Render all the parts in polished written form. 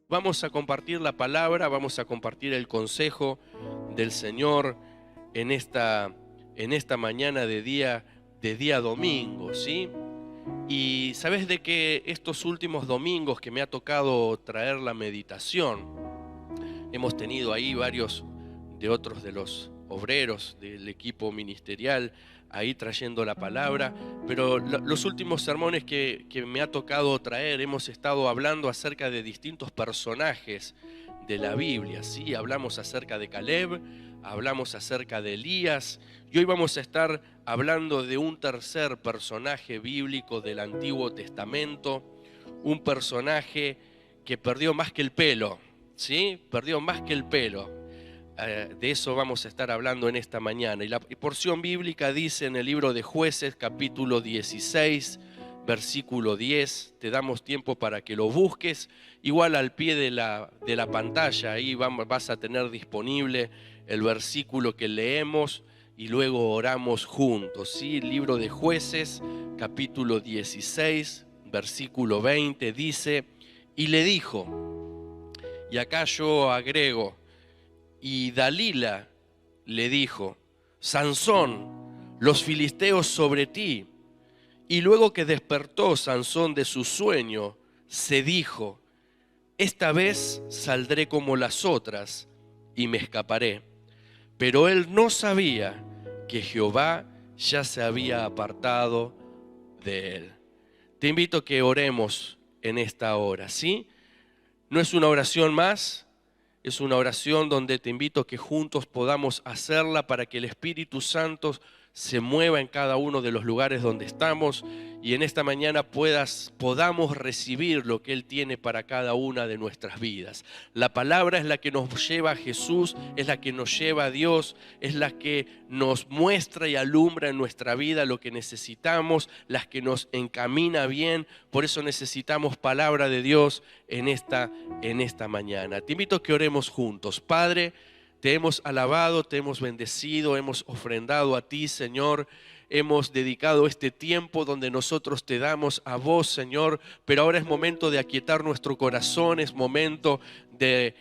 Vamos a compartir la palabra, vamos a compartir el consejo del Señor en esta mañana de día domingo, ¿sí? Y sabes de que estos últimos domingos que me ha tocado traer la meditación, hemos tenido ahí varios de otros de los obreros del equipo ministerial ahí trayendo la palabra, pero los últimos sermones que me ha tocado traer, hemos estado hablando acerca de distintos personajes de la Biblia, ¿sí? Hablamos acerca de Caleb, hablamos acerca de Elías, y hoy vamos a estar hablando de un tercer personaje bíblico del Antiguo Testamento, un personaje que perdió más que el pelo, ¿sí? Perdió más que el pelo. De eso vamos a estar hablando en esta mañana. Y la porción bíblica dice en el libro de Jueces, capítulo 16, versículo 10. Te damos tiempo para que lo busques. Igual al pie de la pantalla, ahí vas a tener disponible el versículo que leemos y luego oramos juntos, ¿sí? Libro de Jueces, capítulo 16, versículo 20, dice: y le dijo, y acá yo agrego, y Dalila le dijo: Sansón, los filisteos sobre ti. Y luego que despertó Sansón de su sueño, se dijo: esta vez saldré como las otras y me escaparé. Pero él no sabía que Jehová ya se había apartado de él. Te invito a que oremos en esta hora, ¿sí? No es una oración más. Es una oración donde te invito a que juntos podamos hacerla para que el Espíritu Santo se mueva en cada uno de los lugares donde estamos y en esta mañana podamos recibir lo que Él tiene para cada una de nuestras vidas. La palabra es la que nos lleva a Jesús, es la que nos lleva a Dios, es la que nos muestra y alumbra en nuestra vida lo que necesitamos, la que nos encamina bien. Por eso necesitamos palabra de Dios en esta mañana. Te invito a que oremos juntos. Padre, te hemos alabado, te hemos bendecido, hemos ofrendado a ti, Señor. Hemos dedicado este tiempo donde nosotros te damos a vos, Señor, pero ahora es momento de aquietar nuestro corazón, es momento de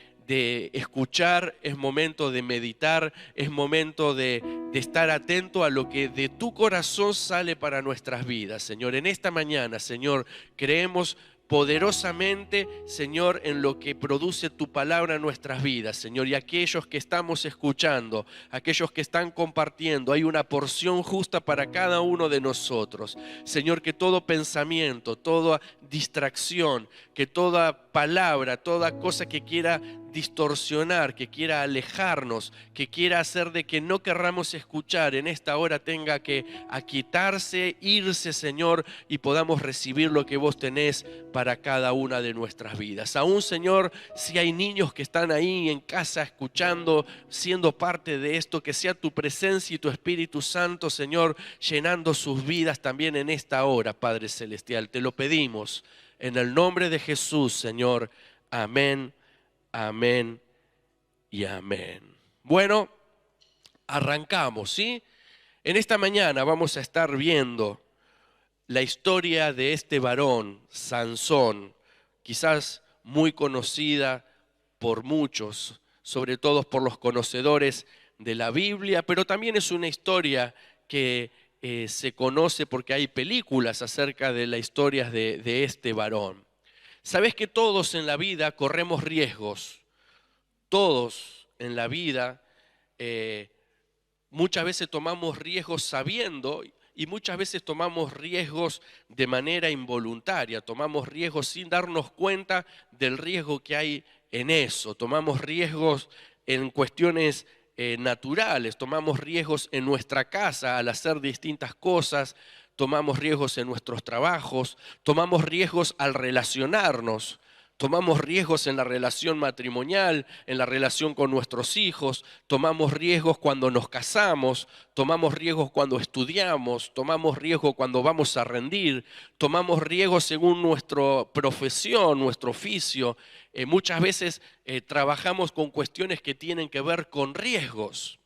escuchar, es momento de meditar, es momento de estar atento a lo que de tu corazón sale para nuestras vidas, Señor. En esta mañana, Señor, creemos poderosamente, Señor, en lo que produce tu palabra en nuestras vidas, Señor, y aquellos que estamos escuchando, aquellos que están compartiendo, hay una porción justa para cada uno de nosotros. Señor, que todo pensamiento, toda distracción, que toda palabra, toda cosa que quiera distorsionar, que quiera alejarnos, que quiera hacer de que no querramos escuchar en esta hora tenga que aquietarse, irse, Señor, y podamos recibir lo que vos tenés para cada una de nuestras vidas. Aún, Señor, si hay niños que están ahí en casa escuchando, siendo parte de esto, que sea tu presencia y tu Espíritu Santo, Señor, llenando sus vidas también en esta hora, Padre Celestial. Te lo pedimos en el nombre de Jesús, Señor. Amén, amén y amén. Bueno, arrancamos, ¿sí? En esta mañana vamos a estar viendo la historia de este varón, Sansón, quizás muy conocida por muchos, sobre todo por los conocedores de la Biblia, pero también es una historia que se conoce porque hay películas acerca de la historia de este varón. Sabes que todos en la vida corremos riesgos, todos en la vida muchas veces tomamos riesgos sabiendo y muchas veces tomamos riesgos de manera involuntaria, tomamos riesgos sin darnos cuenta del riesgo que hay en eso, tomamos riesgos en cuestiones naturales, tomamos riesgos en nuestra casa al hacer distintas cosas, tomamos riesgos en nuestros trabajos, tomamos riesgos al relacionarnos. Tomamos riesgos en la relación matrimonial, en la relación con nuestros hijos, tomamos riesgos cuando nos casamos, tomamos riesgos cuando estudiamos, tomamos riesgos cuando vamos a rendir, tomamos riesgos según nuestra profesión, nuestro oficio. Muchas veces trabajamos con cuestiones que tienen que ver con riesgos.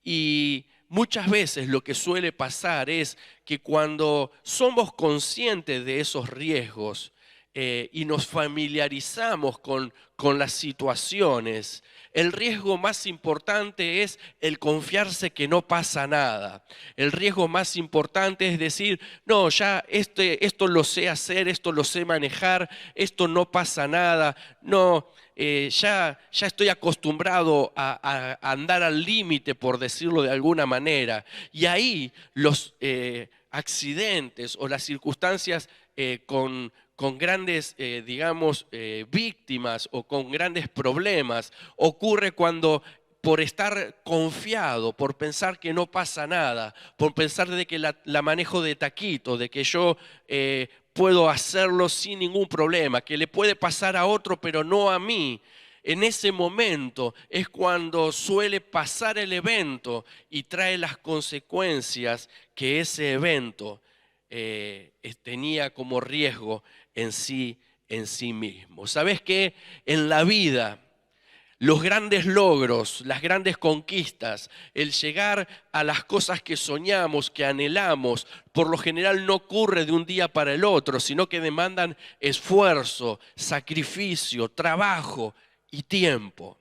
Y muchas veces lo que suele pasar es que cuando somos conscientes de esos riesgos, y nos familiarizamos con las situaciones, el riesgo más importante es el confiarse que no pasa nada. El riesgo más importante es decir, no, ya esto lo sé hacer, esto lo sé manejar, esto no pasa nada, no, ya estoy acostumbrado a andar al límite, por decirlo de alguna manera. Y ahí los accidentes o las circunstancias con grandes, víctimas o con grandes problemas, ocurre cuando por estar confiado, por pensar que no pasa nada, por pensar de que la manejo de taquito, de que yo puedo hacerlo sin ningún problema, que le puede pasar a otro pero no a mí. En ese momento es cuando suele pasar el evento y trae las consecuencias que ese evento tenía como riesgo en sí mismo. ¿Sabes qué? En la vida, los grandes logros, las grandes conquistas, el llegar a las cosas que soñamos, que anhelamos, por lo general no ocurre de un día para el otro, sino que demandan esfuerzo, sacrificio, trabajo y tiempo.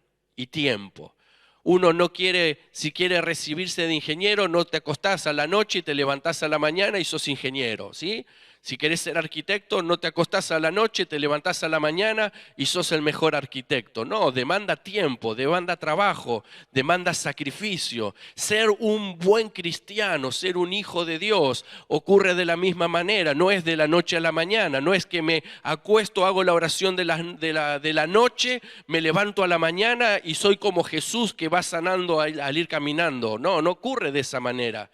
Uno no quiere, si quiere recibirse de ingeniero, no te acostás a la noche y te levantás a la mañana y sos ingeniero, ¿sí? Si querés ser arquitecto, no te acostás a la noche, te levantás a la mañana y sos el mejor arquitecto. No, demanda tiempo, demanda trabajo, demanda sacrificio. Ser un buen cristiano, ser un hijo de Dios, ocurre de la misma manera. No es de la noche a la mañana, no es que me acuesto, hago la oración de la noche, me levanto a la mañana y soy como Jesús que va sanando al ir caminando. No, no ocurre de esa manera.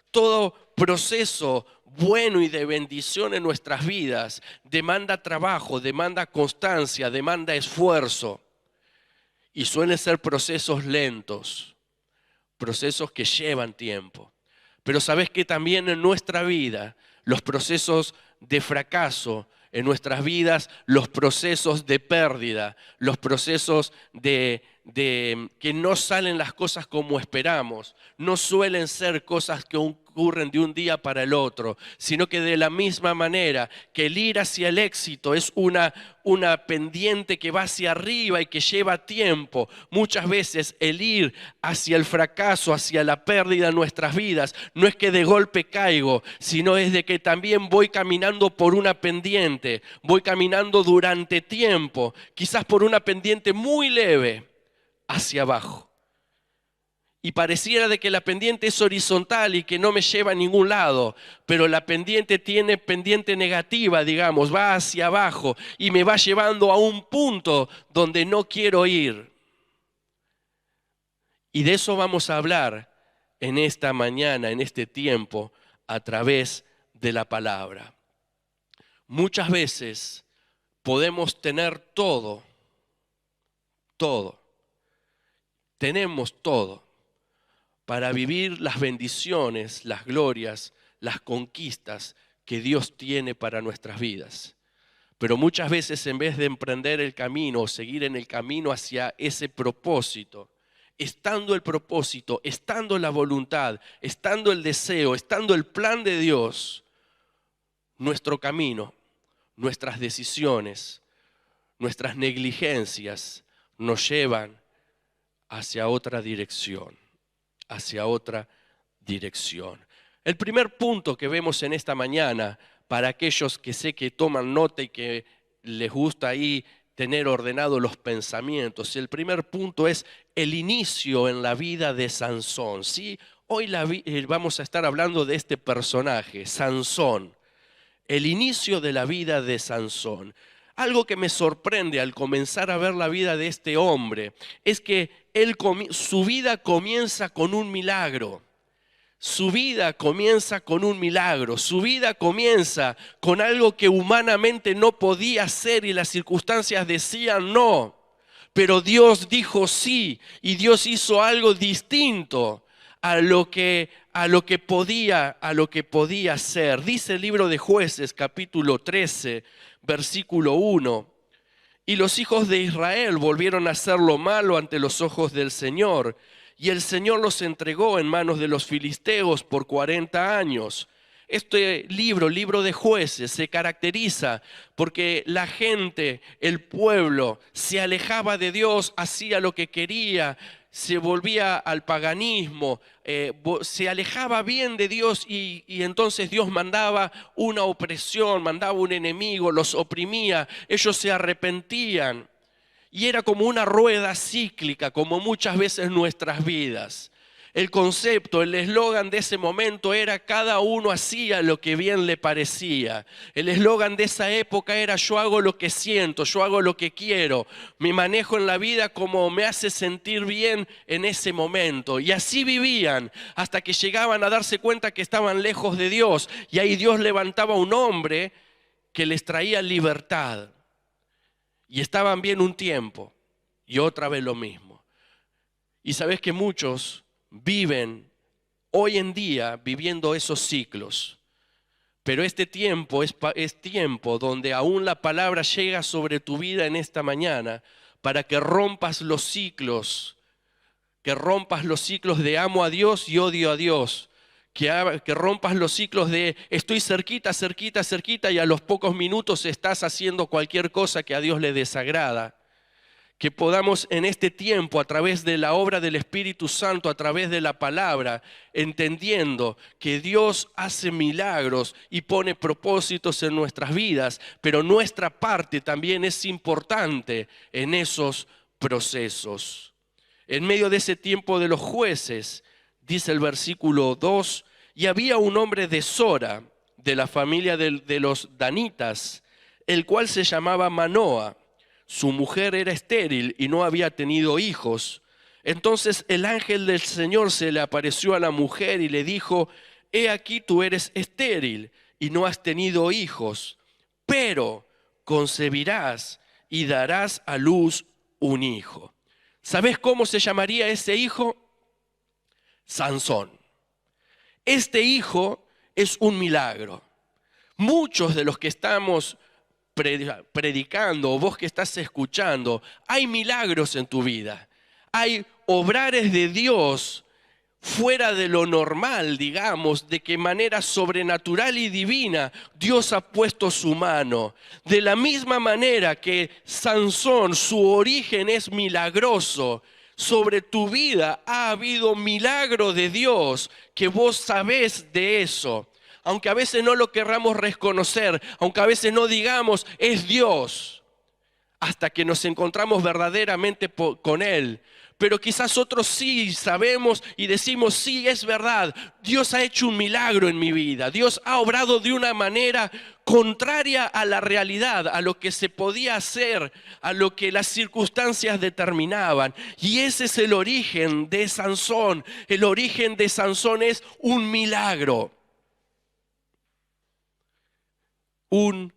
Todo proceso bueno y de bendición en nuestras vidas demanda trabajo, demanda constancia, demanda esfuerzo. Y suelen ser procesos lentos, procesos que llevan tiempo. Pero sabes que también en nuestra vida, los procesos de fracaso, en nuestras vidas, los procesos de pérdida, los procesos de que no salen las cosas como esperamos, no suelen ser cosas que ocurren de un día para el otro, sino que de la misma manera que el ir hacia el éxito es una pendiente que va hacia arriba y que lleva tiempo, muchas veces el ir hacia el fracaso, hacia la pérdida en nuestras vidas, no es que de golpe caigo, sino es de que también voy caminando por una pendiente, voy caminando durante tiempo, quizás por una pendiente muy leve, hacia abajo. Y pareciera de que la pendiente es horizontal y que no me lleva a ningún lado, pero la pendiente tiene pendiente negativa, digamos, va hacia abajo y me va llevando a un punto donde no quiero ir. Y de eso vamos a hablar en esta mañana, en este tiempo, a través de la palabra. Muchas veces podemos tener todo. Tenemos todo para vivir las bendiciones, las glorias, las conquistas que Dios tiene para nuestras vidas. Pero muchas veces en vez de emprender el camino o seguir en el camino hacia ese propósito, estando el propósito, estando la voluntad, estando el deseo, estando el plan de Dios, nuestro camino, nuestras decisiones, nuestras negligencias nos llevan hacia otra dirección, El primer punto que vemos en esta mañana, para aquellos que sé que toman nota y que les gusta ahí tener ordenados los pensamientos, el primer punto es el inicio en la vida de Sansón, ¿sí? Hoy vamos a estar hablando de este personaje, Sansón, el inicio de la vida de Sansón. Algo que me sorprende al comenzar a ver la vida de este hombre es que su vida comienza con un milagro. Su vida comienza con un milagro. Su vida comienza con algo que humanamente no podía hacer y las circunstancias decían no. Pero Dios dijo sí y Dios hizo algo distinto a lo que podía hacer. Dice el libro de Jueces, capítulo 13, versículo 1. Y los hijos de Israel volvieron a hacer lo malo ante los ojos del Señor, y el Señor los entregó en manos de los filisteos por 40 años. Este libro de Jueces, se caracteriza porque la gente, el pueblo, se alejaba de Dios, hacía lo que quería, se volvía al paganismo, se alejaba bien de Dios y entonces Dios mandaba una opresión, mandaba un enemigo, los oprimía, ellos se arrepentían. Y era como una rueda cíclica, como muchas veces nuestras vidas. El concepto, el eslogan de ese momento era: cada uno hacía lo que bien le parecía. El eslogan de esa época era: yo hago lo que siento, yo hago lo que quiero, me manejo en la vida como me hace sentir bien en ese momento. Y así vivían hasta que llegaban a darse cuenta que estaban lejos de Dios. Y ahí Dios levantaba un hombre que les traía libertad. Y estaban bien un tiempo y otra vez lo mismo. Y sabes que muchos viven hoy en día viviendo esos ciclos. Pero este tiempo es tiempo donde aún la palabra llega sobre tu vida en esta mañana para que rompas los ciclos, de amo a Dios y odio a Dios. Que rompas los ciclos de estoy cerquita, cerquita, cerquita y a los pocos minutos estás haciendo cualquier cosa que a Dios le desagrada. Que podamos en este tiempo, a través de la obra del Espíritu Santo, a través de la palabra, entendiendo que Dios hace milagros y pone propósitos en nuestras vidas, pero nuestra parte también es importante en esos procesos. En medio de ese tiempo de los jueces, dice el versículo 2, y había un hombre de Sora, de la familia de los danitas, el cual se llamaba Manoa. Su mujer era estéril y no había tenido hijos. Entonces el ángel del Señor se le apareció a la mujer y le dijo: he aquí tú eres estéril y no has tenido hijos, pero concebirás y darás a luz un hijo. ¿Sabes cómo se llamaría ese hijo? Sansón. Este hijo es un milagro. Muchos de los que estamos predicando, o vos que estás escuchando, hay milagros en tu vida. Hay obrares de Dios fuera de lo normal, digamos, de que manera sobrenatural y divina Dios ha puesto su mano. De la misma manera que Sansón, su origen es milagroso, sobre tu vida ha habido milagro de Dios, que vos sabés de eso. Aunque a veces no lo querramos reconocer, aunque a veces no digamos es Dios, hasta que nos encontramos verdaderamente con Él. Pero quizás otros sí sabemos y decimos: sí, es verdad, Dios ha hecho un milagro en mi vida. Dios ha obrado de una manera contraria a la realidad, a lo que se podía hacer, a lo que las circunstancias determinaban. Y ese es el origen de Sansón. El origen de Sansón es un milagro. Un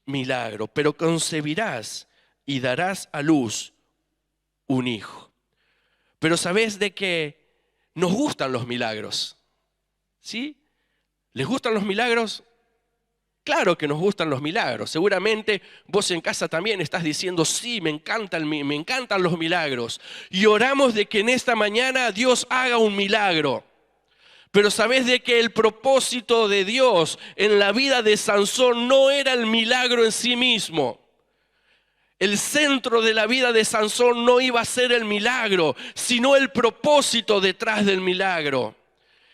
milagro, pero concebirás y darás a luz un hijo. Pero ¿sabés de que nos gustan los milagros? ¿Sí? ¿Les gustan los milagros? Claro que nos gustan los milagros. Seguramente vos en casa también estás diciendo: sí, me encantan los milagros. Y oramos de que en esta mañana Dios haga un milagro. Pero ¿sabés de que el propósito de Dios en la vida de Sansón no era el milagro en sí mismo? El centro de la vida de Sansón no iba a ser el milagro, sino el propósito detrás del milagro.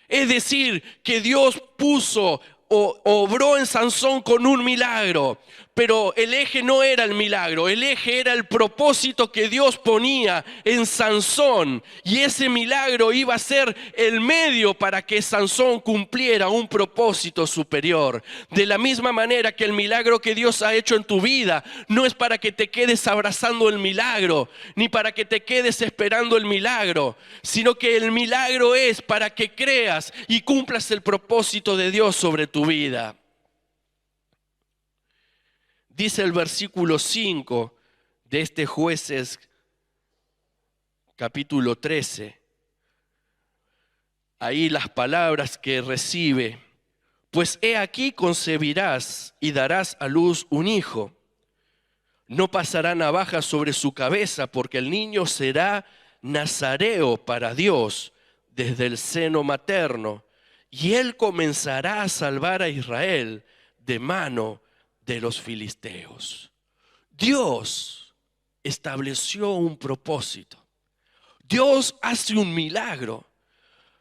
Es decir, que Dios puso o obró en Sansón con un milagro, pero el eje no era el milagro, el eje era el propósito que Dios ponía en Sansón, y ese milagro iba a ser el medio para que Sansón cumpliera un propósito superior. De la misma manera que el milagro que Dios ha hecho en tu vida no es para que te quedes abrazando el milagro, ni para que te quedes esperando el milagro, sino que el milagro es para que creas y cumplas el propósito de Dios sobre tu vida. Dice el versículo 5 de este Jueces capítulo 13. Ahí las palabras que recibe: pues he aquí concebirás y darás a luz un hijo. No pasará navaja sobre su cabeza, porque el niño será nazareo para Dios desde el seno materno, y él comenzará a salvar a Israel de mano de los filisteos. Dios estableció un propósito. Dios hace un milagro,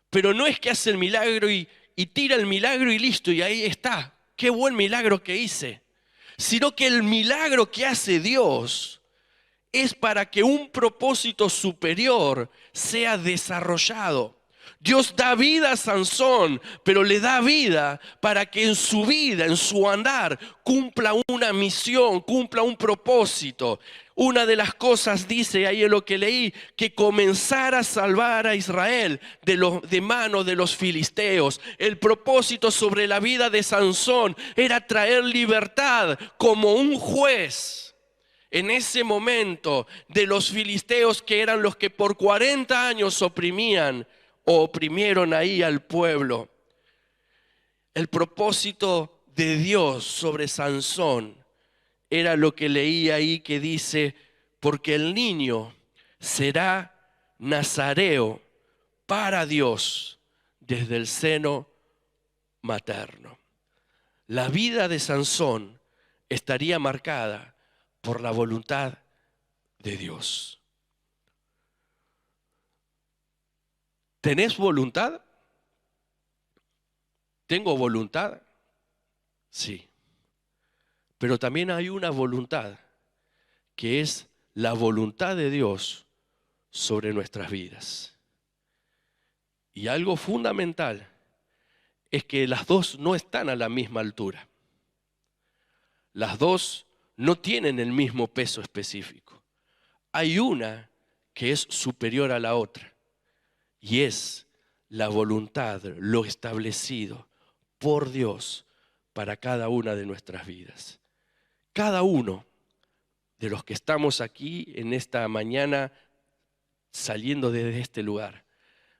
pero no es que hace el milagro y tira el milagro y listo, y ahí está. Qué buen milagro que hice. Sino que el milagro que hace Dios es para que un propósito superior sea desarrollado. Dios da vida a Sansón, pero le da vida para que en su vida, en su andar, cumpla una misión, cumpla un propósito. Una de las cosas, dice ahí en lo que leí, que comenzara a salvar a Israel de manos de los filisteos. El propósito sobre la vida de Sansón era traer libertad como un juez. En ese momento de los filisteos, que eran los que por 40 años oprimían o oprimieron ahí al pueblo. El propósito de Dios sobre Sansón era lo que leí ahí, que dice: porque el niño será nazareo para Dios desde el seno materno. La vida de Sansón estaría marcada por la voluntad de Dios. ¿Tenés voluntad? ¿Tengo voluntad? Sí. Pero también hay una voluntad que es la voluntad de Dios sobre nuestras vidas. Y algo fundamental es que las dos no están a la misma altura. Las dos no tienen el mismo peso específico. Hay una que es superior a la otra. Y es la voluntad, lo establecido por Dios para cada una de nuestras vidas. Cada uno de los que estamos aquí en esta mañana saliendo desde este lugar,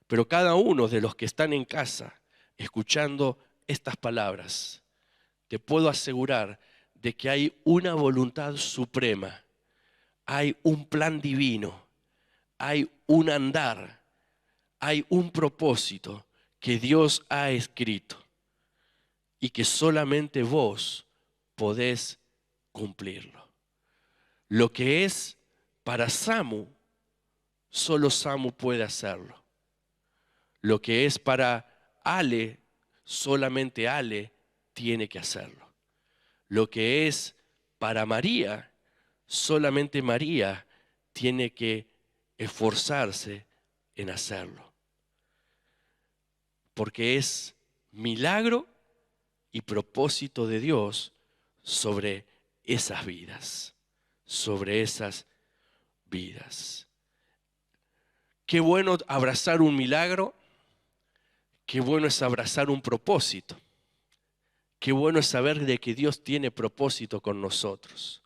pero cada uno de los que están en casa escuchando estas palabras, te puedo asegurar de que hay una voluntad suprema, hay un plan divino, hay un andar, hay un propósito que Dios ha escrito y que solamente vos podés cumplirlo. Lo que es para Samu, solo Samu puede hacerlo. Lo que es para Ale, solamente Ale tiene que hacerlo. Lo que es para María, solamente María tiene que esforzarse en hacerlo. Porque es milagro y propósito de Dios sobre esas vidas, sobre esas vidas. Qué bueno abrazar un milagro, qué bueno es abrazar un propósito, qué bueno es saber de que Dios tiene propósito con nosotros.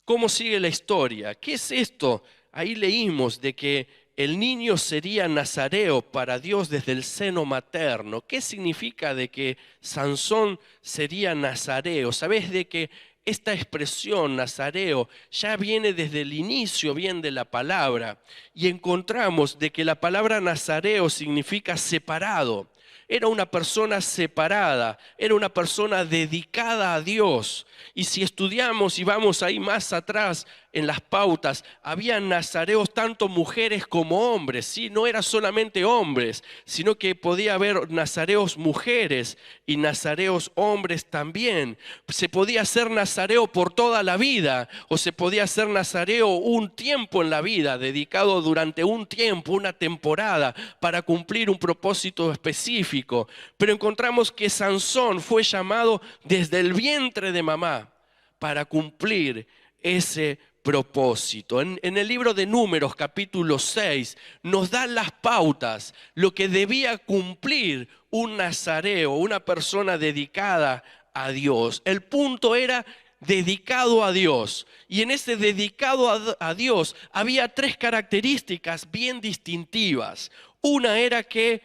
¿Cómo sigue la historia? ¿Qué es esto? Ahí leímos de que el niño sería nazareo para Dios desde el seno materno. ¿Qué significa de que Sansón sería nazareo? ¿Sabés de que esta expresión nazareo ya viene desde el inicio bien de la palabra? Y encontramos de que la palabra nazareo significa separado. Era una persona separada, era una persona dedicada a Dios. Y si estudiamos y vamos ahí más atrás en las pautas, había nazareos tanto mujeres como hombres, ¿sí? No era solamente hombres, sino que podía haber nazareos mujeres y nazareos hombres también. Se podía ser nazareo por toda la vida o se podía ser nazareo un tiempo en la vida, dedicado durante un tiempo, una temporada, para cumplir un propósito específico. Pero encontramos que Sansón fue llamado desde el vientre de mamá para cumplir ese propósito. En el libro de Números, capítulo 6, nos dan las pautas, lo que debía cumplir un nazareo, una persona dedicada a Dios. El punto era dedicado a Dios. Y en ese dedicado a Dios había tres características bien distintivas. Una era que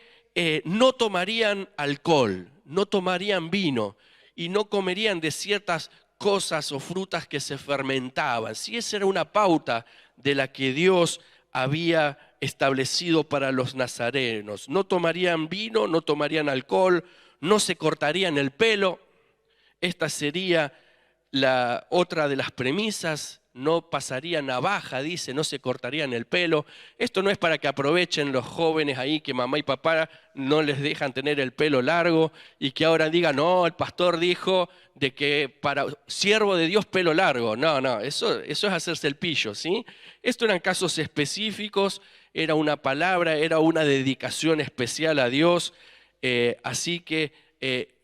no tomarían alcohol, no tomarían vino y no comerían de ciertas cosas o frutas que se fermentaban. Si esa era una pauta de la que Dios había establecido para los nazarenos. No tomarían vino, no tomarían alcohol, no se cortarían el pelo. Esta sería la otra de las premisas. No pasaría navaja, dice, no se cortarían el pelo. Esto no es para que aprovechen los jóvenes ahí que mamá y papá no les dejan tener el pelo largo y que ahora digan, no, el pastor dijo de que para siervo de Dios pelo largo. No, eso es hacerse el pillo, ¿sí? Esto eran casos específicos, era una palabra, era una dedicación especial a Dios. Así que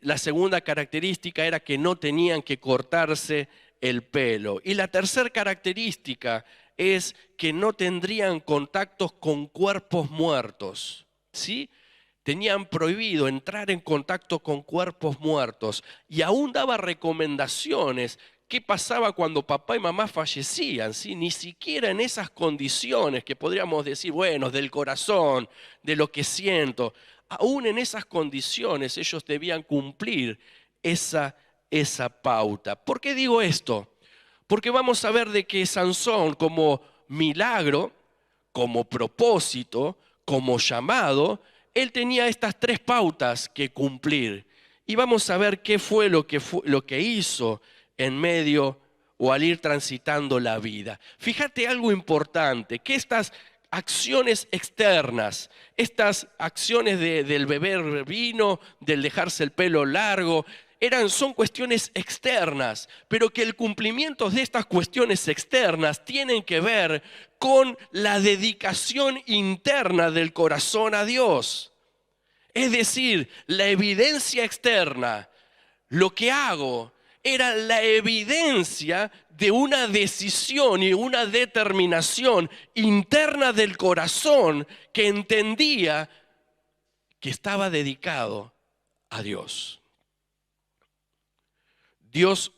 la segunda característica era que no tenían que cortarse el pelo. Y la tercera característica es que no tendrían contactos con cuerpos muertos, ¿sí? Tenían prohibido entrar en contacto con cuerpos muertos y aún daba recomendaciones. ¿Qué pasaba cuando papá y mamá fallecían? ¿Sí? Ni siquiera en esas condiciones que podríamos decir, bueno, del corazón, de lo que siento, aún en esas condiciones ellos debían cumplir esa pauta. ¿Por qué digo esto? Porque vamos a ver de que Sansón, como milagro, como propósito, como llamado, él tenía estas tres pautas que cumplir. Y vamos a ver qué fue lo que hizo en medio o al ir transitando la vida. Fíjate algo importante, que estas acciones externas, estas acciones del beber vino, del dejarse el pelo largo, son cuestiones externas, pero que el cumplimiento de estas cuestiones externas tienen que ver con la dedicación interna del corazón a Dios. Es decir, la evidencia externa, lo que hago, era la evidencia de una decisión y una determinación interna del corazón que entendía que estaba dedicado a Dios. Dios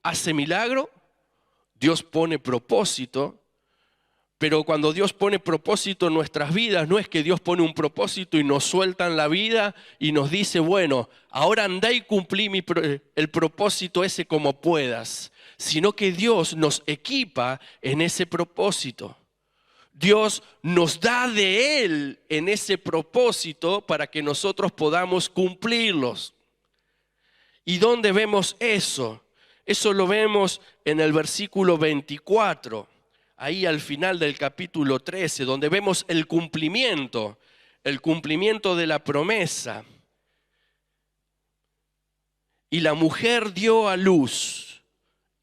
hace milagro, Dios pone propósito, pero cuando Dios pone propósito en nuestras vidas, no es que Dios pone un propósito y nos suelta en la vida y nos dice, bueno, ahora andá y cumplí el propósito ese como puedas, sino que Dios nos equipa en ese propósito. Dios nos da de Él en ese propósito para que nosotros podamos cumplirlos. ¿Y dónde vemos eso? Eso lo vemos en el versículo 24, ahí al final del capítulo 13, donde vemos el cumplimiento de la promesa. Y la mujer dio a luz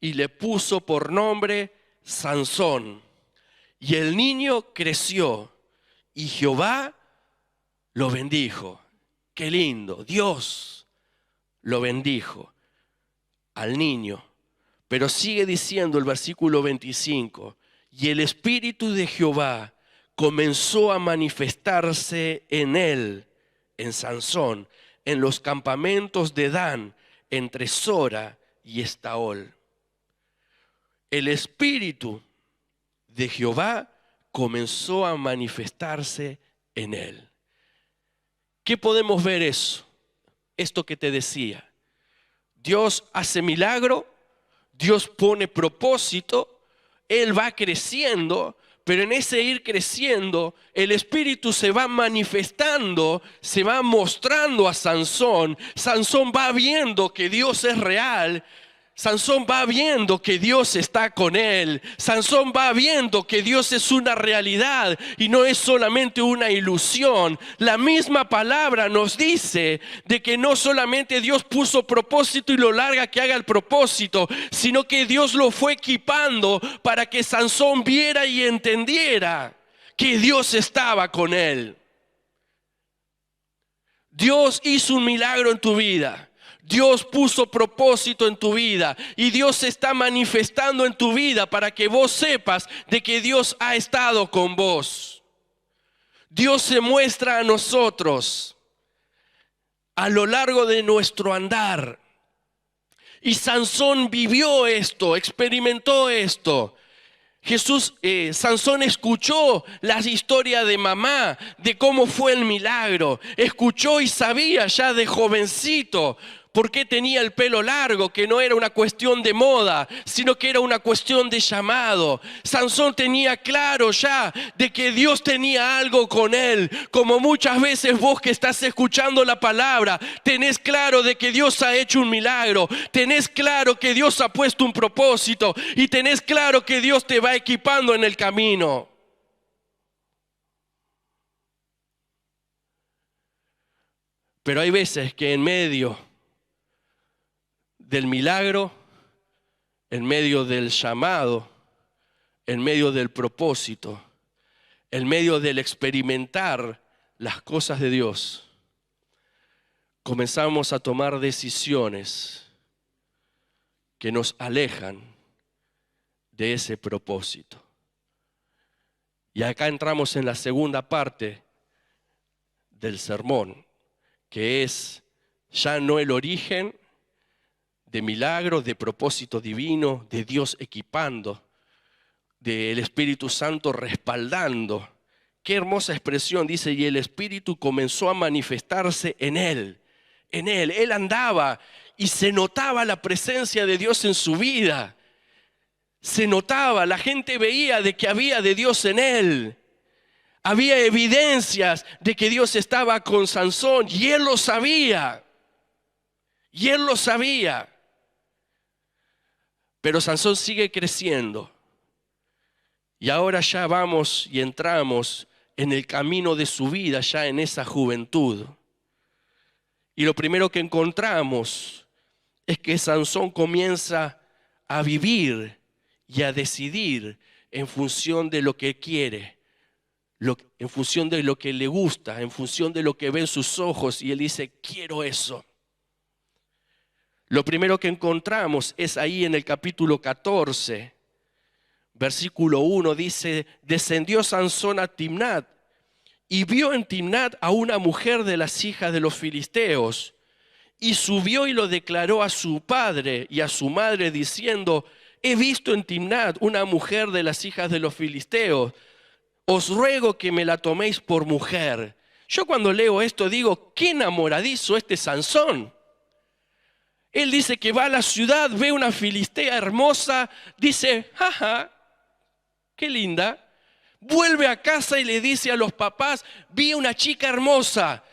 y le puso por nombre Sansón. Y el niño creció y Jehová lo bendijo. Qué lindo, Dios lo bendijo al niño. Pero sigue diciendo el versículo 25, y el Espíritu de Jehová comenzó a manifestarse en él, en Sansón, en los campamentos de Dan, entre Sora y Estaol. El Espíritu de Jehová comenzó a manifestarse en él. ¿Qué podemos ver eso? Esto que te decía, Dios hace milagro, Dios pone propósito, Él va creciendo, pero en ese ir creciendo, el Espíritu se va manifestando, se va mostrando a Sansón. Sansón va viendo que Dios es real. Sansón va viendo que Dios está con él. Sansón va viendo que Dios es una realidad y no es solamente una ilusión. La misma palabra nos dice de que no solamente Dios puso propósito y lo larga que haga el propósito, sino que Dios lo fue equipando para que Sansón viera y entendiera que Dios estaba con él. Dios hizo un milagro en tu vida. Dios puso propósito en tu vida y Dios se está manifestando en tu vida para que vos sepas de que Dios ha estado con vos. Dios se muestra a nosotros a lo largo de nuestro andar. Y Sansón vivió esto, experimentó esto. Sansón escuchó las historias de mamá, de cómo fue el milagro. Escuchó y sabía ya de jovencito, ¿Por qué tenía el pelo largo? Que no era una cuestión de moda, sino que era una cuestión de llamado. Sansón tenía claro ya de que Dios tenía algo con él. Como muchas veces vos que estás escuchando la palabra, tenés claro de que Dios ha hecho un milagro. Tenés claro que Dios ha puesto un propósito. Y tenés claro que Dios te va equipando en el camino. Pero hay veces que en medio del milagro, en medio del llamado, en medio del propósito, en medio del experimentar las cosas de Dios, comenzamos a tomar decisiones que nos alejan de ese propósito. Y acá entramos en la segunda parte del sermón, que es ya no el origen de milagros, de propósito divino, de Dios equipando, del Espíritu Santo respaldando. Qué hermosa expresión, dice, y el Espíritu comenzó a manifestarse en él. En él, él andaba y se notaba la presencia de Dios en su vida. Se notaba, la gente veía de que había de Dios en él. Había evidencias de que Dios estaba con Sansón y él lo sabía. Y él lo sabía. Pero Sansón sigue creciendo. Y ahora ya vamos y entramos en el camino de su vida, ya en esa juventud. Y lo primero que encontramos es que Sansón comienza a vivir y a decidir en función de lo que quiere, en función de lo que le gusta, en función de lo que ve en sus ojos. Y él dice, quiero eso. Lo primero que encontramos es ahí en el capítulo 14, versículo 1, dice, descendió Sansón a Timnat y vio en Timnat a una mujer de las hijas de los filisteos y subió y lo declaró a su padre y a su madre diciendo, he visto en Timnat una mujer de las hijas de los filisteos, os ruego que me la toméis por mujer. Yo cuando leo esto digo, qué enamoradizo este Sansón. Él dice que va a la ciudad, ve una filistea hermosa, dice, jaja, qué linda. Vuelve a casa y le dice a los papás, vi una chica hermosa.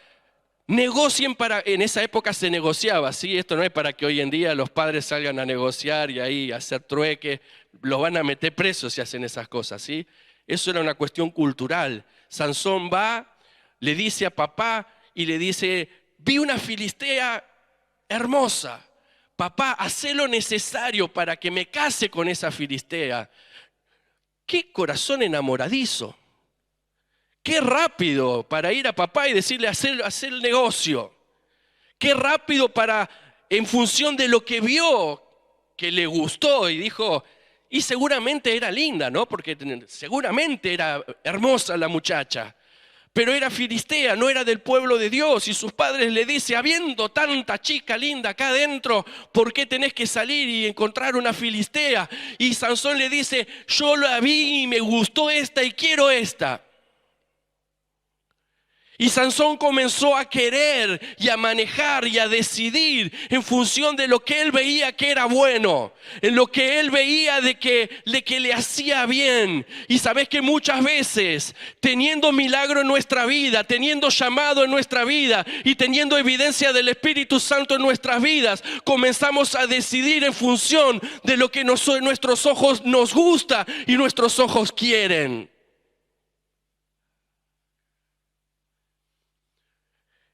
Negocien para, en esa época se negociaba, ¿sí? Esto no es para que hoy en día los padres salgan a negociar y ahí hacer trueque, los van a meter presos si hacen esas cosas, ¿sí? Eso era una cuestión cultural. Sansón va, le dice a papá y le dice, vi una filistea hermosa. Papá, hacé lo necesario para que me case con esa filistea. Qué corazón enamoradizo. Qué rápido para ir a papá y decirle hacer el negocio. Qué rápido para, en función de lo que vio, que le gustó y dijo, y seguramente era linda, ¿no? Porque seguramente era hermosa la muchacha. Pero era filistea, no era del pueblo de Dios. Y sus padres le dicen, habiendo tanta chica linda acá adentro, ¿por qué tenés que salir y encontrar una filistea? Y Sansón le dice, yo la vi y me gustó esta y quiero esta. Y Sansón comenzó a querer y a manejar y a decidir en función de lo que él veía que era bueno, en lo que él veía de que le hacía bien. Y sabes que muchas veces, teniendo milagro en nuestra vida, teniendo llamado en nuestra vida y teniendo evidencia del Espíritu Santo en nuestras vidas, comenzamos a decidir en función de lo que nuestros ojos nos gusta y nuestros ojos quieren.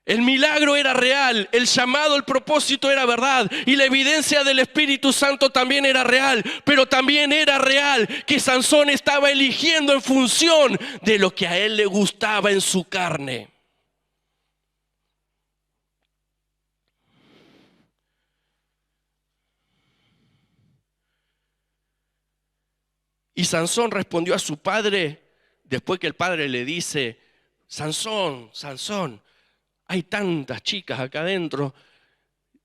El milagro era real, el llamado, el propósito era verdad y la evidencia del Espíritu Santo también era real, pero también era real que Sansón estaba eligiendo en función de lo que a él le gustaba en su carne. Y Sansón respondió a su padre, después que el padre le dice, Sansón, Sansón, hay tantas chicas acá adentro.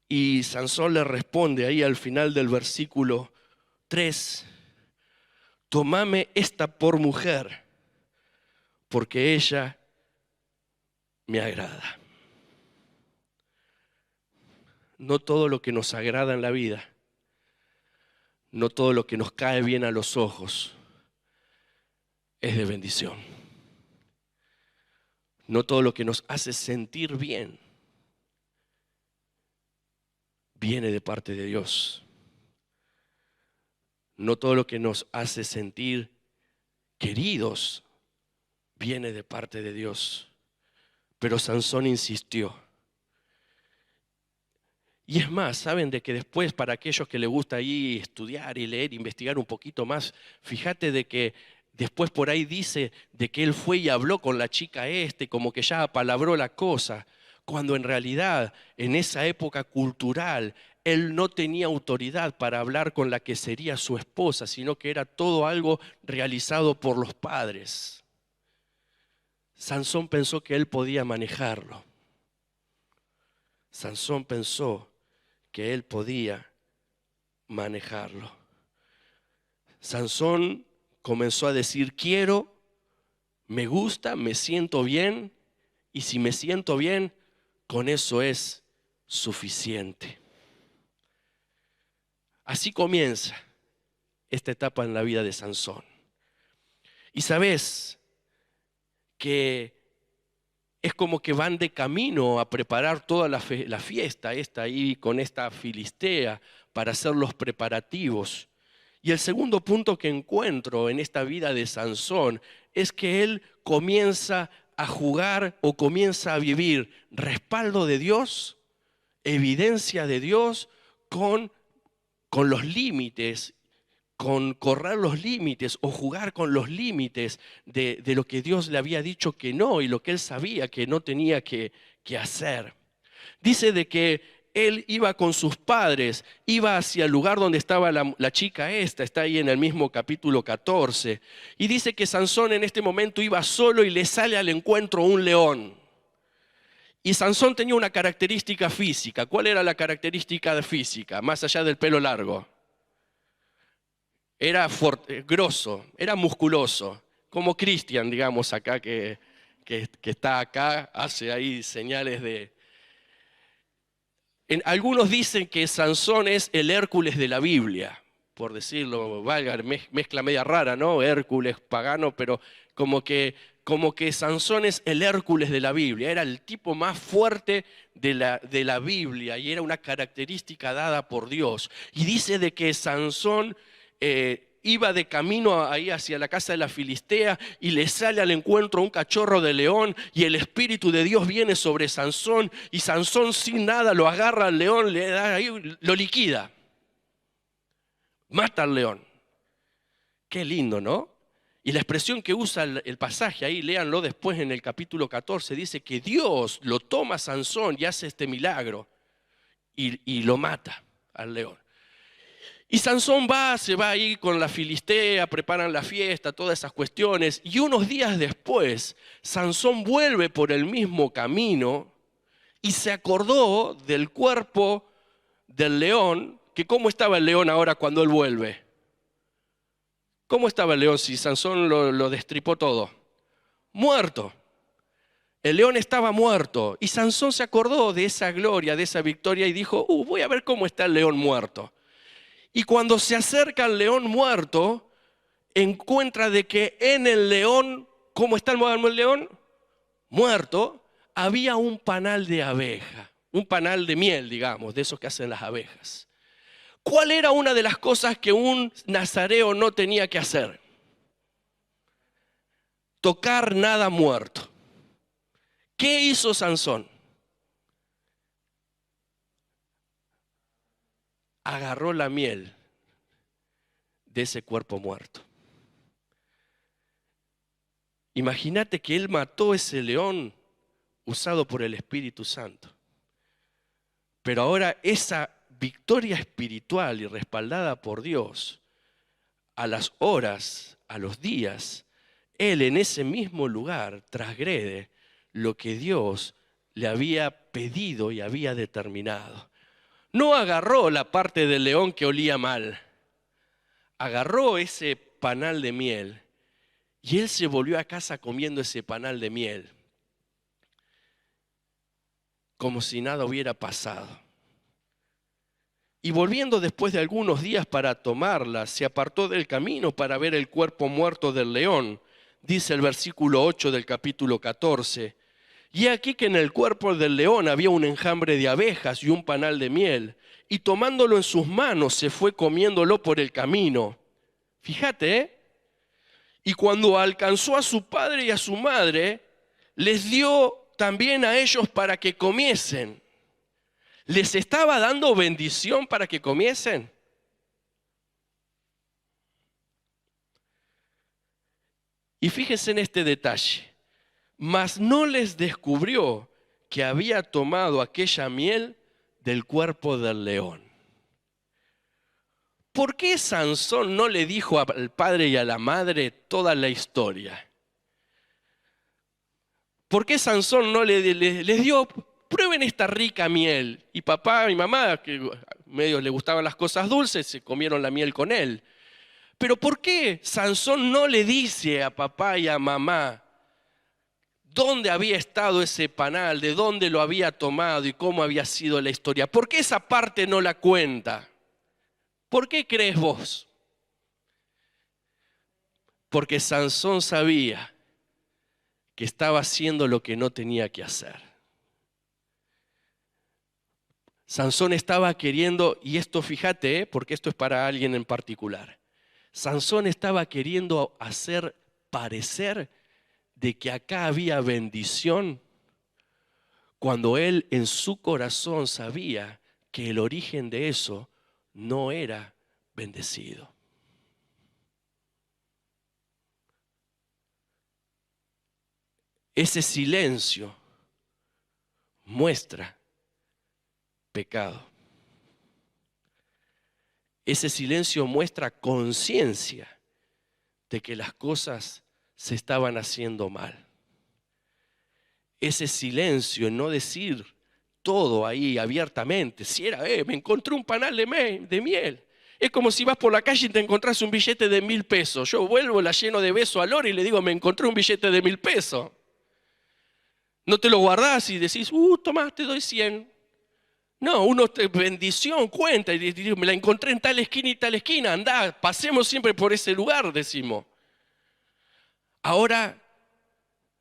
Y Sansón le responde ahí al final del versículo 3, tomame esta por mujer, porque ella me agrada. no todo lo que nos agrada en la vida, no todo lo que nos cae bien a los ojos es de bendición. No todo lo que nos hace sentir bien viene de parte de Dios. No todo lo que nos hace sentir queridos viene de parte de Dios. Pero Sansón insistió. Y es más, saben de que después, para aquellos que les gusta ahí estudiar y leer, investigar un poquito más, fíjate de que después por ahí dice de que él fue y habló con la chica como que ya apalabró la cosa, cuando en realidad en esa época cultural él no tenía autoridad para hablar con la que sería su esposa, sino que era todo algo realizado por los padres. Sansón pensó que él podía manejarlo. Sansón pensó que él podía manejarlo. Sansón comenzó a decir: quiero, me gusta, me siento bien, y si me siento bien, con eso es suficiente. Así comienza esta etapa en la vida de Sansón. Y sabes que es como que van de camino a preparar toda la fiesta esta ahí con esta filistea para hacer los preparativos. Y el segundo punto que encuentro en esta vida de Sansón es que él comienza a jugar o comienza a vivir respaldo de Dios, evidencia de Dios con los límites, con correr los límites o jugar con los límites de lo que Dios le había dicho que no y lo que él sabía que no tenía que hacer. Dice de que él iba con sus padres, iba hacia el lugar donde estaba la chica está ahí en el mismo capítulo 14. Y dice que Sansón en este momento iba solo y le sale al encuentro un león. Y Sansón tenía una característica física. ¿Cuál era la característica física, más allá del pelo largo? Era grosso, era musculoso, como Cristian, digamos, acá que está acá, hace ahí señales de... Algunos dicen que Sansón es el Hércules de la Biblia, por decirlo, valga, mezcla media rara, ¿no? Hércules, pagano, pero como que Sansón es el Hércules de la Biblia, era el tipo más fuerte de la Biblia y era una característica dada por Dios. Y dice de que Sansón iba de camino ahí hacia la casa de la Filistea y le sale al encuentro un cachorro de león y el Espíritu de Dios viene sobre Sansón y Sansón sin nada lo agarra al león, le da ahí, lo liquida, mata al león. Qué lindo, ¿no? Y la expresión que usa el pasaje ahí, léanlo después en el capítulo 14, dice que Dios lo toma a Sansón y hace este milagro y lo mata al león. Y Sansón se va ahí con la Filistea, preparan la fiesta, todas esas cuestiones. Y unos días después, Sansón vuelve por el mismo camino y se acordó del cuerpo del león, que cómo estaba el león ahora cuando él vuelve. ¿Cómo estaba el león si Sansón lo destripó todo? Muerto. El león estaba muerto. Y Sansón se acordó de esa gloria, de esa victoria y dijo, voy a ver cómo está el león muerto. Y cuando se acerca al león muerto, encuentra de que en el león, ¿cómo está el león? Muerto, había un panal de abeja, un panal de miel, digamos, de esos que hacen las abejas. ¿Cuál era una de las cosas que un nazareo no tenía que hacer? Tocar nada muerto. ¿Qué hizo Sansón? Agarró la miel de ese cuerpo muerto. Imagínate que él mató ese león usado por el Espíritu Santo. Pero ahora esa victoria espiritual y respaldada por Dios, a las horas, a los días, él en ese mismo lugar transgrede lo que Dios le había pedido y había determinado. No agarró la parte del león que olía mal, agarró ese panal de miel y él se volvió a casa comiendo ese panal de miel, como si nada hubiera pasado. Y volviendo después de algunos días para tomarla, se apartó del camino para ver el cuerpo muerto del león, dice el versículo 8 del capítulo 14. Y he aquí que en el cuerpo del león había un enjambre de abejas y un panal de miel, y tomándolo en sus manos se fue comiéndolo por el camino. Fíjate, ¿eh? Y cuando alcanzó a su padre y a su madre, les dio también a ellos para que comiesen. ¿Les estaba dando bendición para que comiesen? Y fíjense en este detalle. Mas no les descubrió que había tomado aquella miel del cuerpo del león. ¿Por qué Sansón no le dijo al padre y a la madre toda la historia? ¿Por qué Sansón no les dio, prueben esta rica miel? Y papá y mamá, que medio le gustaban las cosas dulces, se comieron la miel con él. Pero ¿por qué Sansón no le dice a papá y a mamá dónde había estado ese panal, de dónde lo había tomado y cómo había sido la historia? ¿Por qué esa parte no la cuenta? ¿Por qué crees vos? Porque Sansón sabía que estaba haciendo lo que no tenía que hacer. Sansón estaba queriendo, y esto fíjate, porque esto es para alguien en particular. Sansón estaba queriendo hacer parecer de que acá había bendición, cuando él en su corazón sabía que el origen de eso no era bendecido. Ese silencio muestra pecado. Ese silencio muestra conciencia de que las cosas se estaban haciendo mal. Ese silencio, no decir todo ahí abiertamente, si era, me encontré un panal de miel. Es como si vas por la calle y te encontrás un billete de 1.000 pesos. Yo vuelvo, la lleno de beso a Lore y le digo, me encontré un billete de 1.000 pesos. No te lo guardás y decís, tomá, te doy 100. No, bendición cuenta y me la encontré en tal esquina y tal esquina. Andá, pasemos siempre por ese lugar, decimos. Ahora,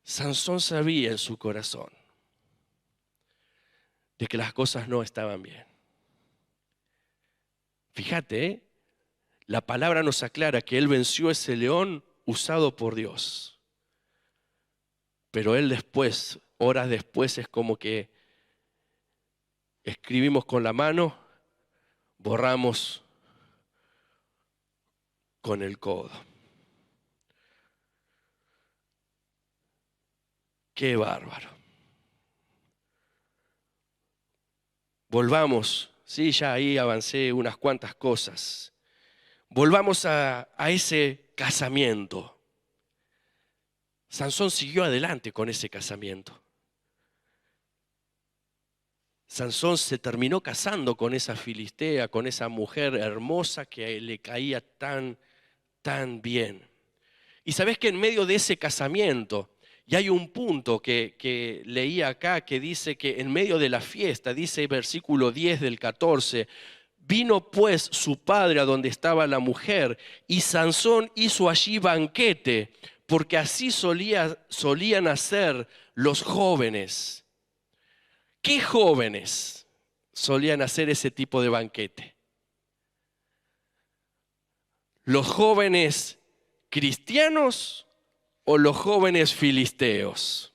Sansón sabía en su corazón de que las cosas no estaban bien. Fíjate, la palabra nos aclara que él venció a ese león usado por Dios. Pero él después, horas después, es como que escribimos con la mano, borramos con el codo. Qué bárbaro. Volvamos, sí, ya ahí avancé unas cuantas cosas. Volvamos a ese casamiento. Sansón siguió adelante con ese casamiento. Sansón se terminó casando con esa filistea, con esa mujer hermosa que le caía tan bien. Y sabés que en medio de ese casamiento, y hay un punto que leí acá que dice que en medio de la fiesta, dice versículo 10 del 14, vino pues su padre a donde estaba la mujer, y Sansón hizo allí banquete, porque así solían hacer los jóvenes. ¿Qué jóvenes solían hacer ese tipo de banquete? ¿Los jóvenes cristianos o los jóvenes filisteos?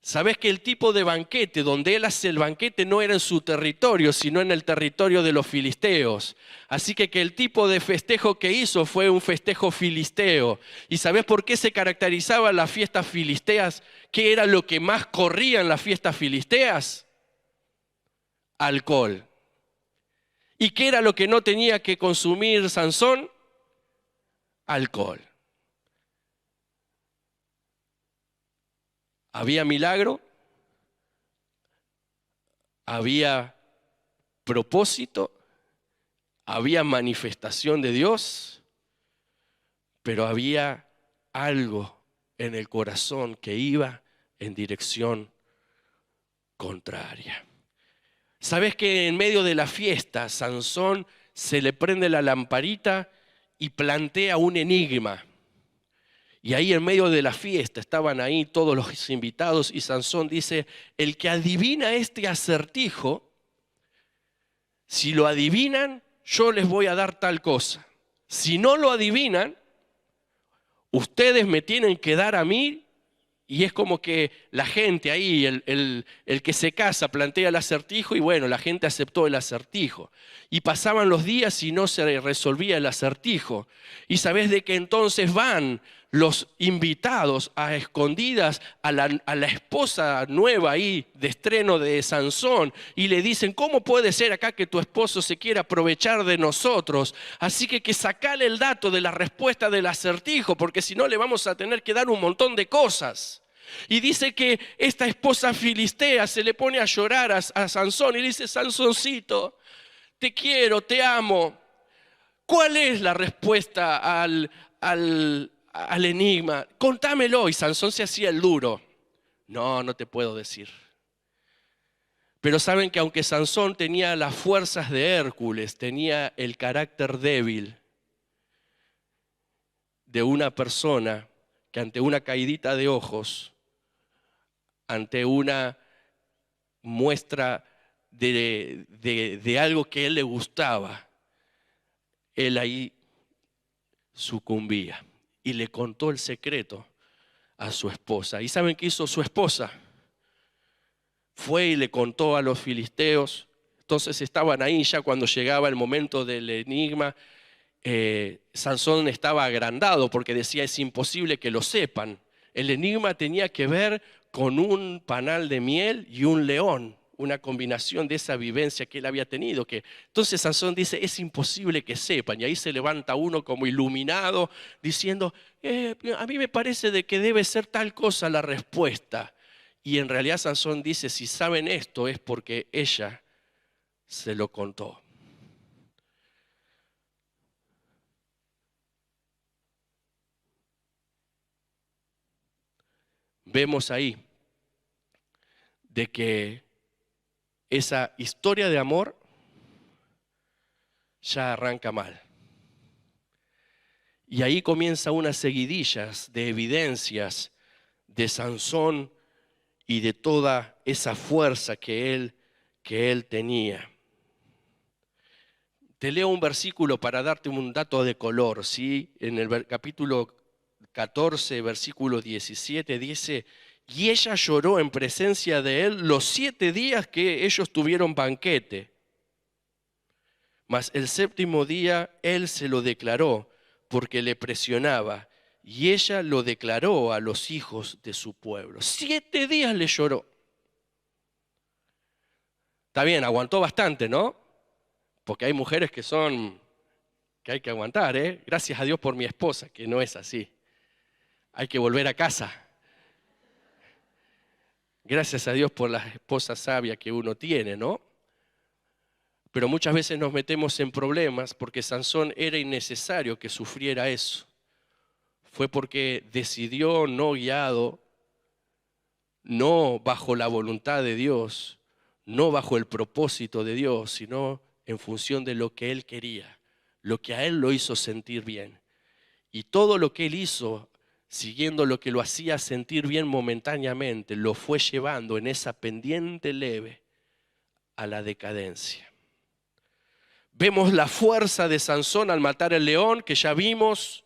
¿Sabés que el tipo de banquete donde él hace el banquete no era en su territorio, sino en el territorio de los filisteos? Así que el tipo de festejo que hizo fue un festejo filisteo. ¿Y sabés por qué se caracterizaban las fiestas filisteas? ¿Qué era lo que más corría en las fiestas filisteas? Alcohol. ¿Y qué era lo que no tenía que consumir Sansón? Alcohol. Había milagro, había propósito, había manifestación de Dios, pero había algo en el corazón que iba en dirección contraria. ¿Sabés que en medio de la fiesta Sansón se le prende la lamparita y plantea un enigma? Y ahí en medio de la fiesta estaban ahí todos los invitados y Sansón dice, el que adivina este acertijo, si lo adivinan, yo les voy a dar tal cosa. Si no lo adivinan, ustedes me tienen que dar a mí. Y es como que la gente ahí, el que se casa, plantea el acertijo y bueno, la gente aceptó el acertijo. Y pasaban los días y no se resolvía el acertijo. Y sabés de que entonces van los invitados a escondidas a la esposa nueva ahí de estreno de Sansón y le dicen, ¿cómo puede ser acá que tu esposo se quiera aprovechar de nosotros? Así que sacale el dato de la respuesta del acertijo, porque si no le vamos a tener que dar un montón de cosas. Y dice que esta esposa filistea se le pone a llorar a Sansón y le dice, Sansoncito, te quiero, te amo. ¿Cuál es la respuesta al enigma? Contámelo. Y Sansón se hacía el duro. No te puedo decir. Pero saben que aunque Sansón tenía las fuerzas de Hércules, tenía el carácter débil de una persona que ante una caidita de ojos, ante una muestra de algo que a él le gustaba, él ahí sucumbía y le contó el secreto a su esposa. ¿Y saben qué hizo su esposa? Fue y le contó a los filisteos. Entonces estaban ahí ya cuando llegaba el momento del enigma. Sansón estaba agrandado porque decía, es imposible que lo sepan. El enigma tenía que ver con un panal de miel y un león, una combinación de esa vivencia que él había tenido. Entonces Sansón dice, es imposible que sepan. Y ahí se levanta uno como iluminado diciendo, a mí me parece de que debe ser tal cosa la respuesta. Y en realidad Sansón dice, si saben esto es porque ella se lo contó. Vemos ahí de que esa historia de amor ya arranca mal. Y ahí comienza unas seguidillas de evidencias de Sansón y de toda esa fuerza que él tenía. Te leo un versículo para darte un dato de color, ¿sí? En el capítulo 14, versículo 17 dice, y ella lloró en presencia de él los 7 días que ellos tuvieron banquete. Mas el 7º día él se lo declaró porque le presionaba y ella lo declaró a los hijos de su pueblo. 7 días le lloró. Está bien, aguantó bastante, ¿no? Porque hay mujeres que hay que aguantar, ¿eh? Gracias a Dios por mi esposa, que no es así. Hay que volver a casa. Gracias a Dios por la esposa sabia que uno tiene, ¿no? Pero muchas veces nos metemos en problemas porque Sansón era innecesario que sufriera eso. Fue porque decidió no guiado, no bajo la voluntad de Dios, no bajo el propósito de Dios, sino en función de lo que él quería, lo que a él lo hizo sentir bien. Y todo lo que él hizo, siguiendo lo que lo hacía sentir bien momentáneamente, lo fue llevando en esa pendiente leve a la decadencia. Vemos la fuerza de Sansón al matar al león, que ya vimos.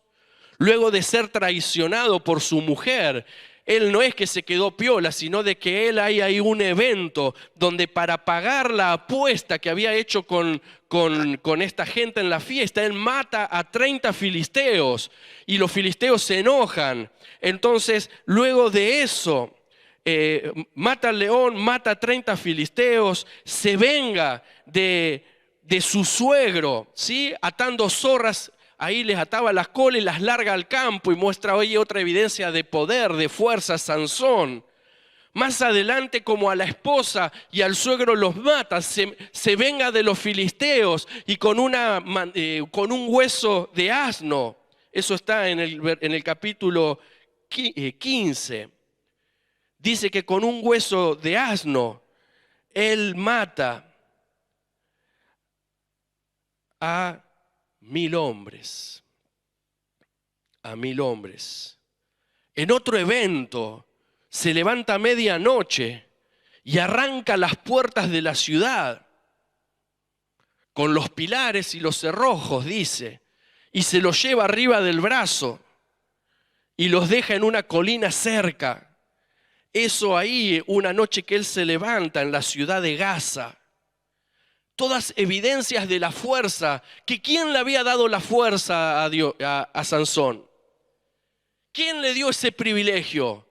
Luego de ser traicionado por su mujer, él no es que se quedó piola, sino de que él hay ahí un evento donde para pagar la apuesta que había hecho con esta gente en la fiesta, él mata a 30 filisteos y los filisteos se enojan. Entonces, luego de eso, mata al león, mata a 30 filisteos, se venga de su suegro, ¿sí? Atando zorras. Ahí les ataba las colas y las larga al campo y muestra hoy otra evidencia de poder, de fuerza, Sansón. Más adelante, como a la esposa y al suegro los mata, se venga de los filisteos y con un hueso de asno. Eso está en el capítulo 15. Dice que con un hueso de asno él mata a 1000 hombres. A 1000 hombres. En otro evento, se levanta a medianoche y arranca las puertas de la ciudad con los pilares y los cerrojos, dice, y se los lleva arriba del brazo y los deja en una colina cerca. Eso ahí, una noche que él se levanta en la ciudad de Gaza. Todas evidencias de la fuerza, que ¿quién le había dado la fuerza a Sansón? ¿Quién le dio ese privilegio?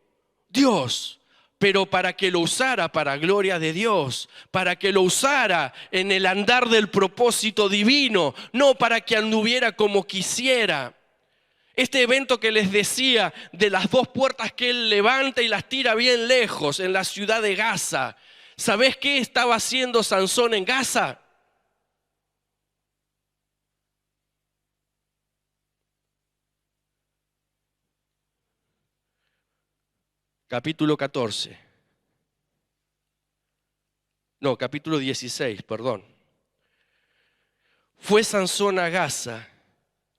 Dios. Pero para que lo usara para gloria de Dios, para que lo usara en el andar del propósito divino, no para que anduviera como quisiera. Este evento que les decía de las 2 puertas que él levanta y las tira bien lejos en la ciudad de Gaza. ¿Sabés qué estaba haciendo Sansón en Gaza? Capítulo 14. No, capítulo 16, perdón. Fue Sansón a Gaza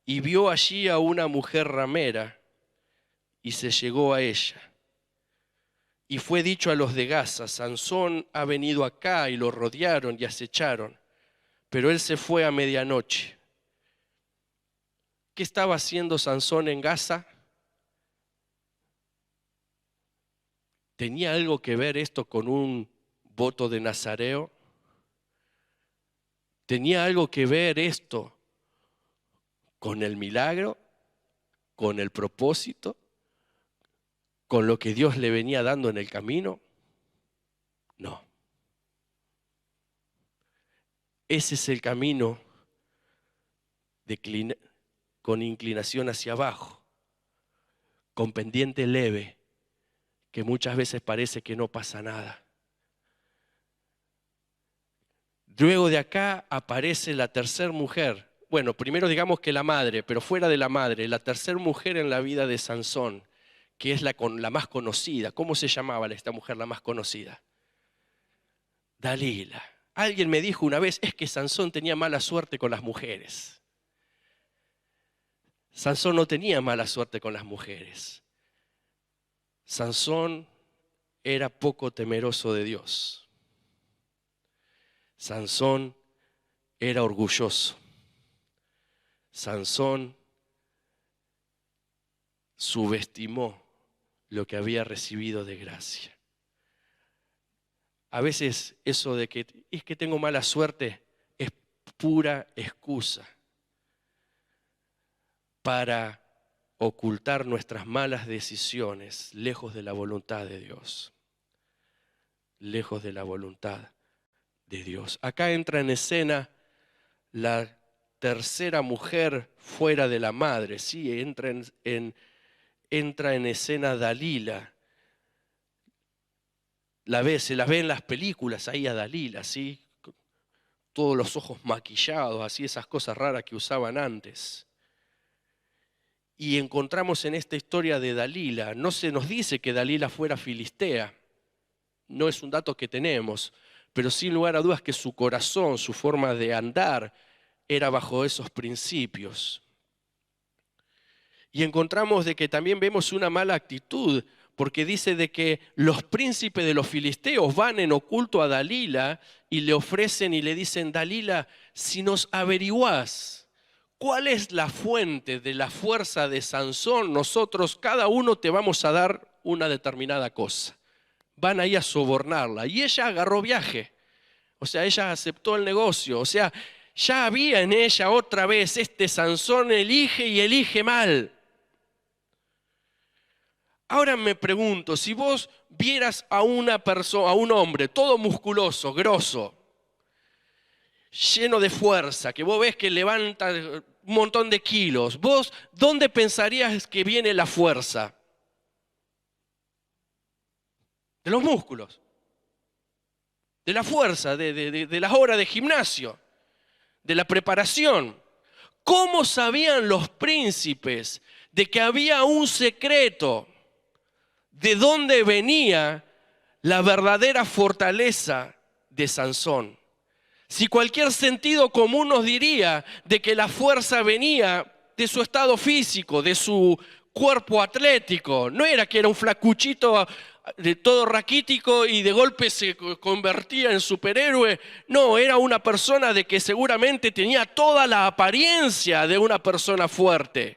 y vio allí a una mujer ramera y se llegó a ella. Y fue dicho a los de Gaza: Sansón ha venido acá, y lo rodearon y acecharon, pero él se fue a medianoche. ¿Qué estaba haciendo Sansón en Gaza? ¿Tenía algo que ver esto con un voto de Nazareo? ¿Tenía algo que ver esto con el milagro, con el propósito, con lo que Dios le venía dando en el camino? No. Ese es el camino con inclinación hacia abajo, con pendiente leve, que muchas veces parece que no pasa nada. Luego de acá aparece la tercera mujer. Bueno, primero digamos que la madre, pero fuera de la madre, la tercera mujer en la vida de Sansón, que es la más conocida. ¿Cómo se llamaba esta mujer la más conocida? Dalila. Alguien me dijo una vez, es que Sansón tenía mala suerte con las mujeres. Sansón no tenía mala suerte con las mujeres. Sansón era poco temeroso de Dios. Sansón era orgulloso. Sansón subestimó lo que había recibido de gracia. A veces eso de que es que tengo mala suerte es pura excusa para ocultar nuestras malas decisiones lejos de la voluntad de Dios. Lejos de la voluntad de Dios. Acá entra en escena la tercera mujer fuera de la madre. Sí, entra en escena Dalila. Se la ve en las películas ahí a Dalila, ¿sí? Todos los ojos maquillados, así esas cosas raras que usaban antes. Y encontramos en esta historia de Dalila, no se nos dice que Dalila fuera filistea, no es un dato que tenemos, pero sin lugar a dudas que su corazón, su forma de andar, era bajo esos principios. Y encontramos de que también vemos una mala actitud, porque dice de que los príncipes de los filisteos van en oculto a Dalila y le ofrecen y le dicen: Dalila, si nos averiguás cuál es la fuente de la fuerza de Sansón, nosotros cada uno te vamos a dar una determinada cosa. Van ahí a sobornarla. Y ella agarró viaje. O sea, ella aceptó el negocio. O sea, ya había en ella otra vez este Sansón elige y elige mal. Ahora me pregunto, si vos vieras a una persona, a un hombre todo musculoso, grosso, lleno de fuerza, que vos ves que levanta un montón de kilos, ¿vos dónde pensarías que viene la fuerza? De los músculos, de la fuerza, de las horas de gimnasio, de la preparación. ¿Cómo sabían los príncipes de que había un secreto de dónde venía la verdadera fortaleza de Sansón? Si cualquier sentido común nos diría de que la fuerza venía de su estado físico, de su cuerpo atlético, no era que era un flacuchito de todo raquítico y de golpe se convertía en superhéroe. No, era una persona de que seguramente tenía toda la apariencia de una persona fuerte.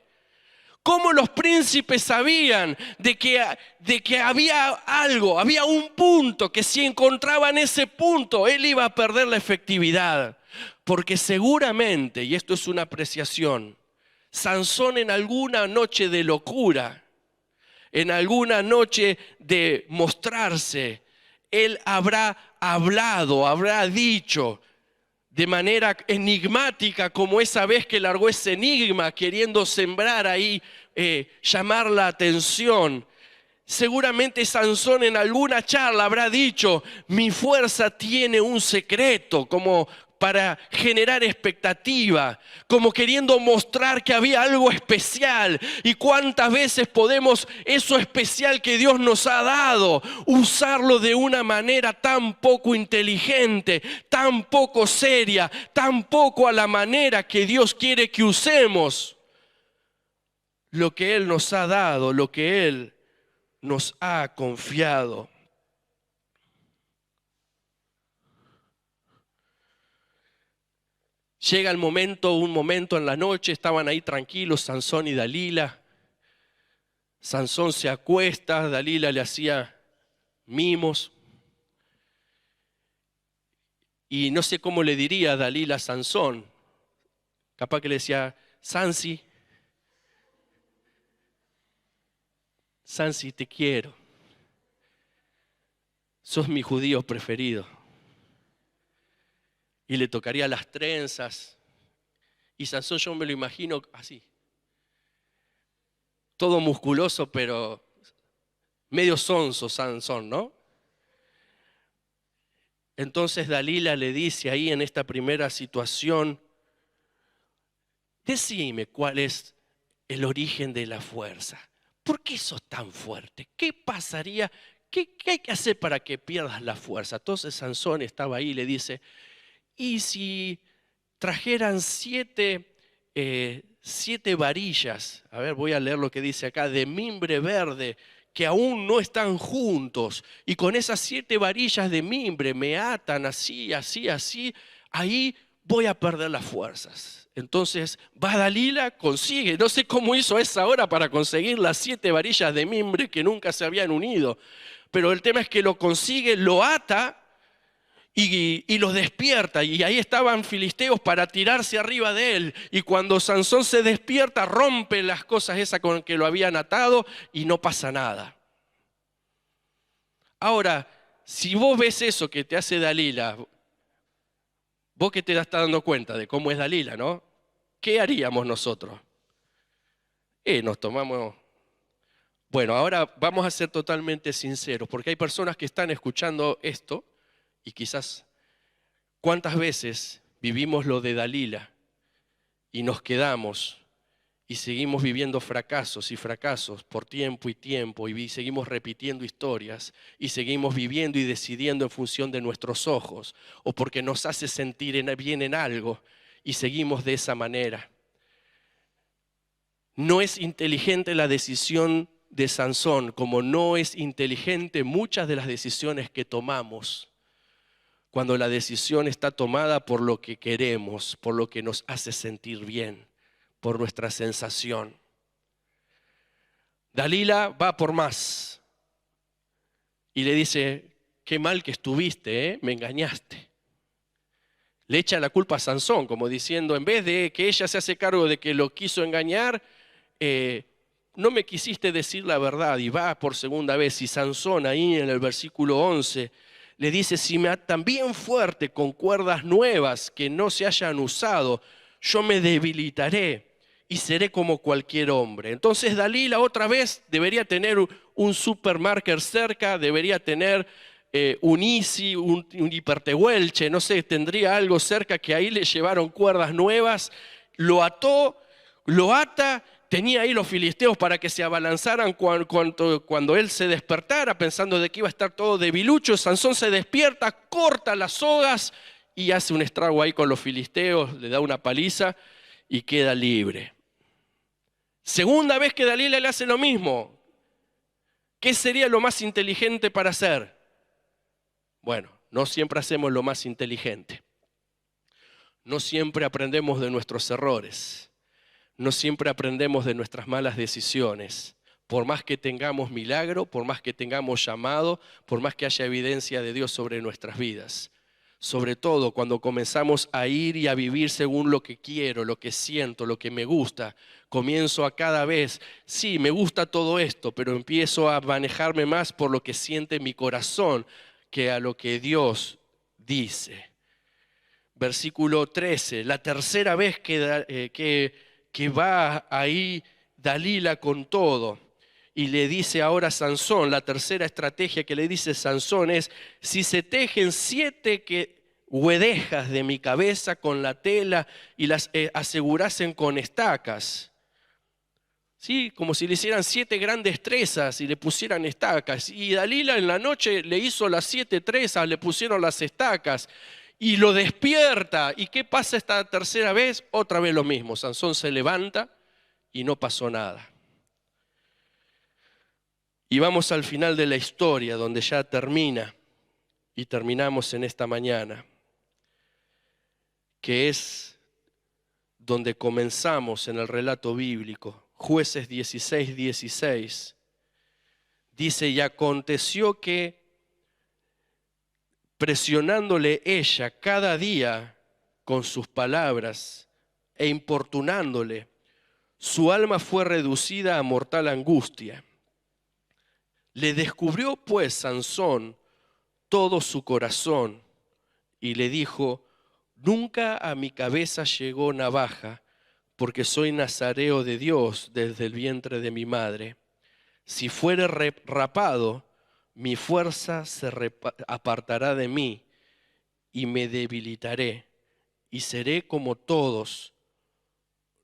¿Cómo los príncipes sabían de que había algo, había un punto, que si encontraban ese punto, él iba a perder la efectividad? Porque seguramente, y esto es una apreciación, Sansón en alguna noche de locura, en alguna noche de mostrarse, él habrá hablado, habrá dicho de manera enigmática, como esa vez que largó ese enigma queriendo sembrar ahí, llamar la atención. Seguramente Sansón en alguna charla habrá dicho: mi fuerza tiene un secreto, como para generar expectativa, como queriendo mostrar que había algo especial. ¿Y cuántas veces podemos eso especial que Dios nos ha dado usarlo de una manera tan poco inteligente, tan poco seria, tan poco a la manera que Dios quiere que usemos lo que Él nos ha dado, lo que Él nos ha confiado? Llega un momento en la noche, estaban ahí tranquilos Sansón y Dalila. Sansón se acuesta, Dalila le hacía mimos. Y no sé cómo le diría Dalila a Sansón. Capaz que le decía: Sansi, te quiero. Sos mi judío preferido. Y le tocaría las trenzas. Y Sansón, yo me lo imagino así. Todo musculoso, pero medio sonso Sansón, ¿no? Entonces Dalila le dice ahí en esta primera situación: decime cuál es el origen de la fuerza. ¿Por qué sos tan fuerte? ¿Qué pasaría? ¿Qué hay que hacer para que pierdas la fuerza? Entonces Sansón estaba ahí y le dice: ¿y si trajeran siete varillas? A ver, voy a leer lo que dice acá: de mimbre verde, que aún no están juntos, y con esas 7 varillas de mimbre me atan así, así, así, ahí voy a perder las fuerzas. Entonces va Dalila, consigue, no sé cómo hizo a esa hora para conseguir las 7 varillas de mimbre que nunca se habían unido, pero el tema es que lo consigue, lo ata y los despierta, y ahí estaban filisteos para tirarse arriba de él, y cuando Sansón se despierta rompe las cosas esas con que lo habían atado y no pasa nada. Ahora, si vos ves eso que te hace Dalila, vos que te estás dando cuenta de cómo es Dalila, ¿no? ¿Qué haríamos nosotros? Nos tomamos... Bueno, ahora vamos a ser totalmente sinceros, porque hay personas que están escuchando esto y quizás, ¿cuántas veces vivimos lo de Dalila y nos quedamos y seguimos viviendo fracasos y fracasos por tiempo y tiempo, y seguimos repitiendo historias y seguimos viviendo y decidiendo en función de nuestros ojos o porque nos hace sentir bien en algo y seguimos de esa manera? No es inteligente la decisión de Sansón, como no es inteligente muchas de las decisiones que tomamos, cuando la decisión está tomada por lo que queremos, por lo que nos hace sentir bien, por nuestra sensación. Dalila va por más y le dice: qué mal que estuviste, me engañaste. Le echa la culpa a Sansón, como diciendo, en vez de que ella se hace cargo de que lo quiso engañar, no me quisiste decir la verdad. Y va por segunda vez, y Sansón ahí en el versículo 11 le dice: si me atan bien fuerte con cuerdas nuevas que no se hayan usado, yo me debilitaré y seré como cualquier hombre. Entonces Dalila otra vez debería tener un supermarker cerca, debería tener un Easy, un hipertehuelche, no sé, tendría algo cerca, que ahí le llevaron cuerdas nuevas, lo ató, lo ata. Tenía ahí los filisteos para que se abalanzaran cuando él se despertara, pensando de que iba a estar todo debilucho. Sansón se despierta, corta las sogas y hace un estrago ahí con los filisteos, le da una paliza y queda libre. Segunda vez que Dalila le hace lo mismo. ¿Qué sería lo más inteligente para hacer? Bueno, no siempre hacemos lo más inteligente. No siempre aprendemos de nuestros errores. No siempre aprendemos de nuestras malas decisiones. Por más que tengamos milagro, por más que tengamos llamado, por más que haya evidencia de Dios sobre nuestras vidas. Sobre todo cuando comenzamos a ir y a vivir según lo que quiero, lo que siento, lo que me gusta. Comienzo a cada vez, sí, me gusta todo esto, pero empiezo a manejarme más por lo que siente mi corazón que a lo que Dios dice. Versículo 13, la tercera vez que va ahí Dalila con todo y le dice ahora a Sansón, la tercera estrategia que le dice Sansón es: si se tejen 7 guedejas de mi cabeza con la tela y las asegurasen con estacas, ¿sí? Como si le hicieran 7 grandes trenzas y le pusieran estacas. Y Dalila en la noche le hizo las 7 trenzas, le pusieron las estacas. Y lo despierta. ¿Y qué pasa esta tercera vez? Otra vez lo mismo. Sansón se levanta y no pasó nada. Y vamos al final de la historia, donde ya termina. Y terminamos en esta mañana. Que es donde comenzamos en el relato bíblico. Jueces 16, 16. Dice: y aconteció que, presionándole ella cada día con sus palabras e importunándole, su alma fue reducida a mortal angustia. Le descubrió pues Sansón todo su corazón y le dijo: nunca a mi cabeza llegó navaja, porque soy nazareo de Dios desde el vientre de mi madre. Si fuere rapado, mi fuerza se apartará de mí y me debilitaré y seré como todos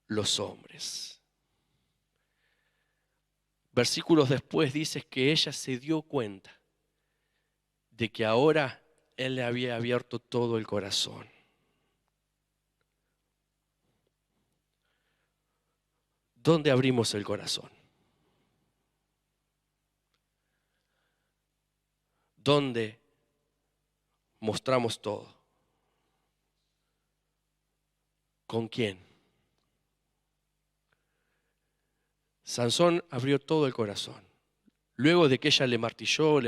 los hombres. Versículos después dice que ella se dio cuenta de que ahora él le había abierto todo el corazón. ¿Dónde abrimos el corazón? ¿Dónde mostramos todo? ¿Con quién? Sansón abrió todo el corazón. Luego de que ella le martilló,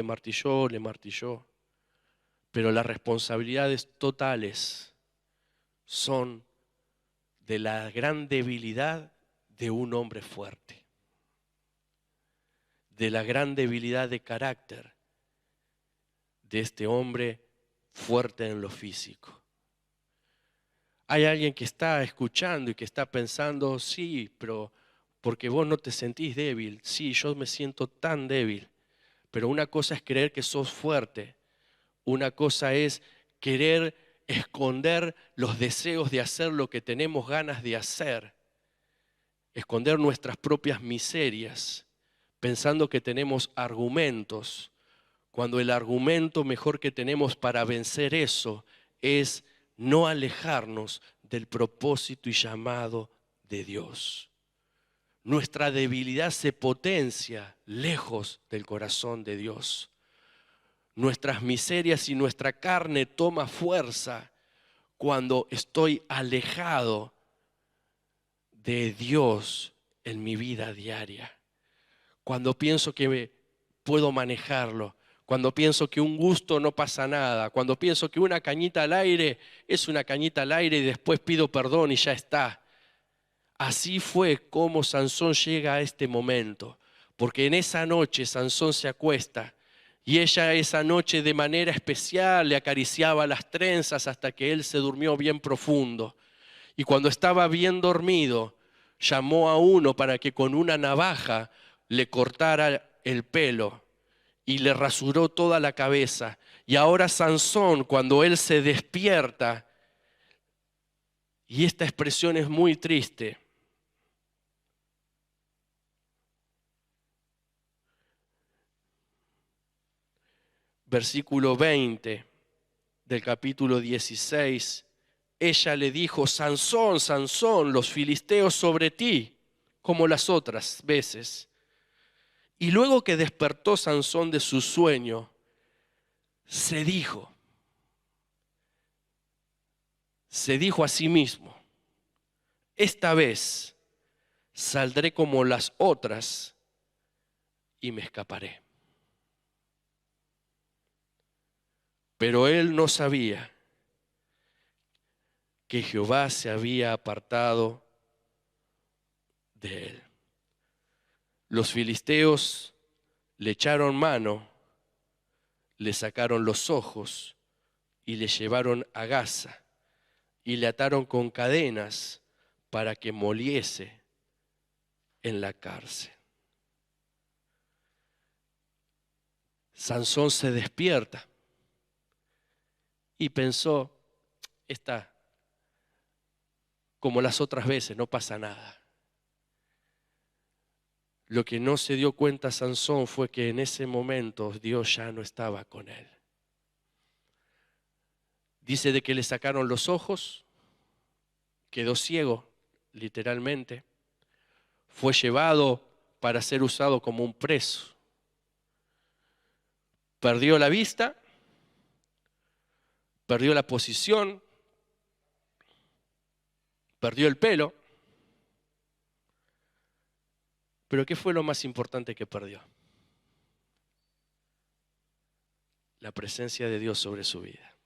pero las responsabilidades totales son de la gran debilidad de un hombre fuerte, de la gran debilidad de carácter de este hombre fuerte en lo físico. Hay alguien que está escuchando y que está pensando: sí, pero porque vos no te sentís débil. Sí, yo me siento tan débil. Pero una cosa es creer que sos fuerte. Una cosa es querer esconder los deseos de hacer lo que tenemos ganas de hacer. Esconder nuestras propias miserias, pensando que tenemos argumentos, cuando el argumento mejor que tenemos para vencer eso es no alejarnos del propósito y llamado de Dios. Nuestra debilidad se potencia lejos del corazón de Dios. Nuestras miserias y nuestra carne toma fuerza cuando estoy alejado de Dios en mi vida diaria. Cuando pienso que puedo manejarlo. Cuando pienso que un gusto no pasa nada. Cuando pienso que una cañita al aire es una cañita al aire y después pido perdón y ya está. Así fue como Sansón llega a este momento. Porque en esa noche Sansón se acuesta y ella esa noche de manera especial le acariciaba las trenzas hasta que él se durmió bien profundo. Y cuando estaba bien dormido, llamó a uno para que con una navaja le cortara el pelo y le rasuró toda la cabeza. Y ahora Sansón, cuando él se despierta, y esta expresión es muy triste, versículo 20, del capítulo 16, ella le dijo: Sansón, Sansón, los filisteos sobre ti, como las otras veces. Y luego que despertó Sansón de su sueño, se dijo a sí mismo: esta vez saldré como las otras y me escaparé. Pero él no sabía que Jehová se había apartado de él. Los filisteos le echaron mano, le sacaron los ojos y le llevaron a Gaza y le ataron con cadenas para que moliese en la cárcel. Sansón se despierta y pensó: está como las otras veces, no pasa nada. Lo que no se dio cuenta Sansón fue que en ese momento Dios ya no estaba con él. Dice de que le sacaron los ojos, quedó ciego, literalmente. Fue llevado para ser usado como un preso. Perdió la vista, perdió la posición, perdió el pelo. Pero ¿qué fue lo más importante que perdió? La presencia de Dios sobre su vida.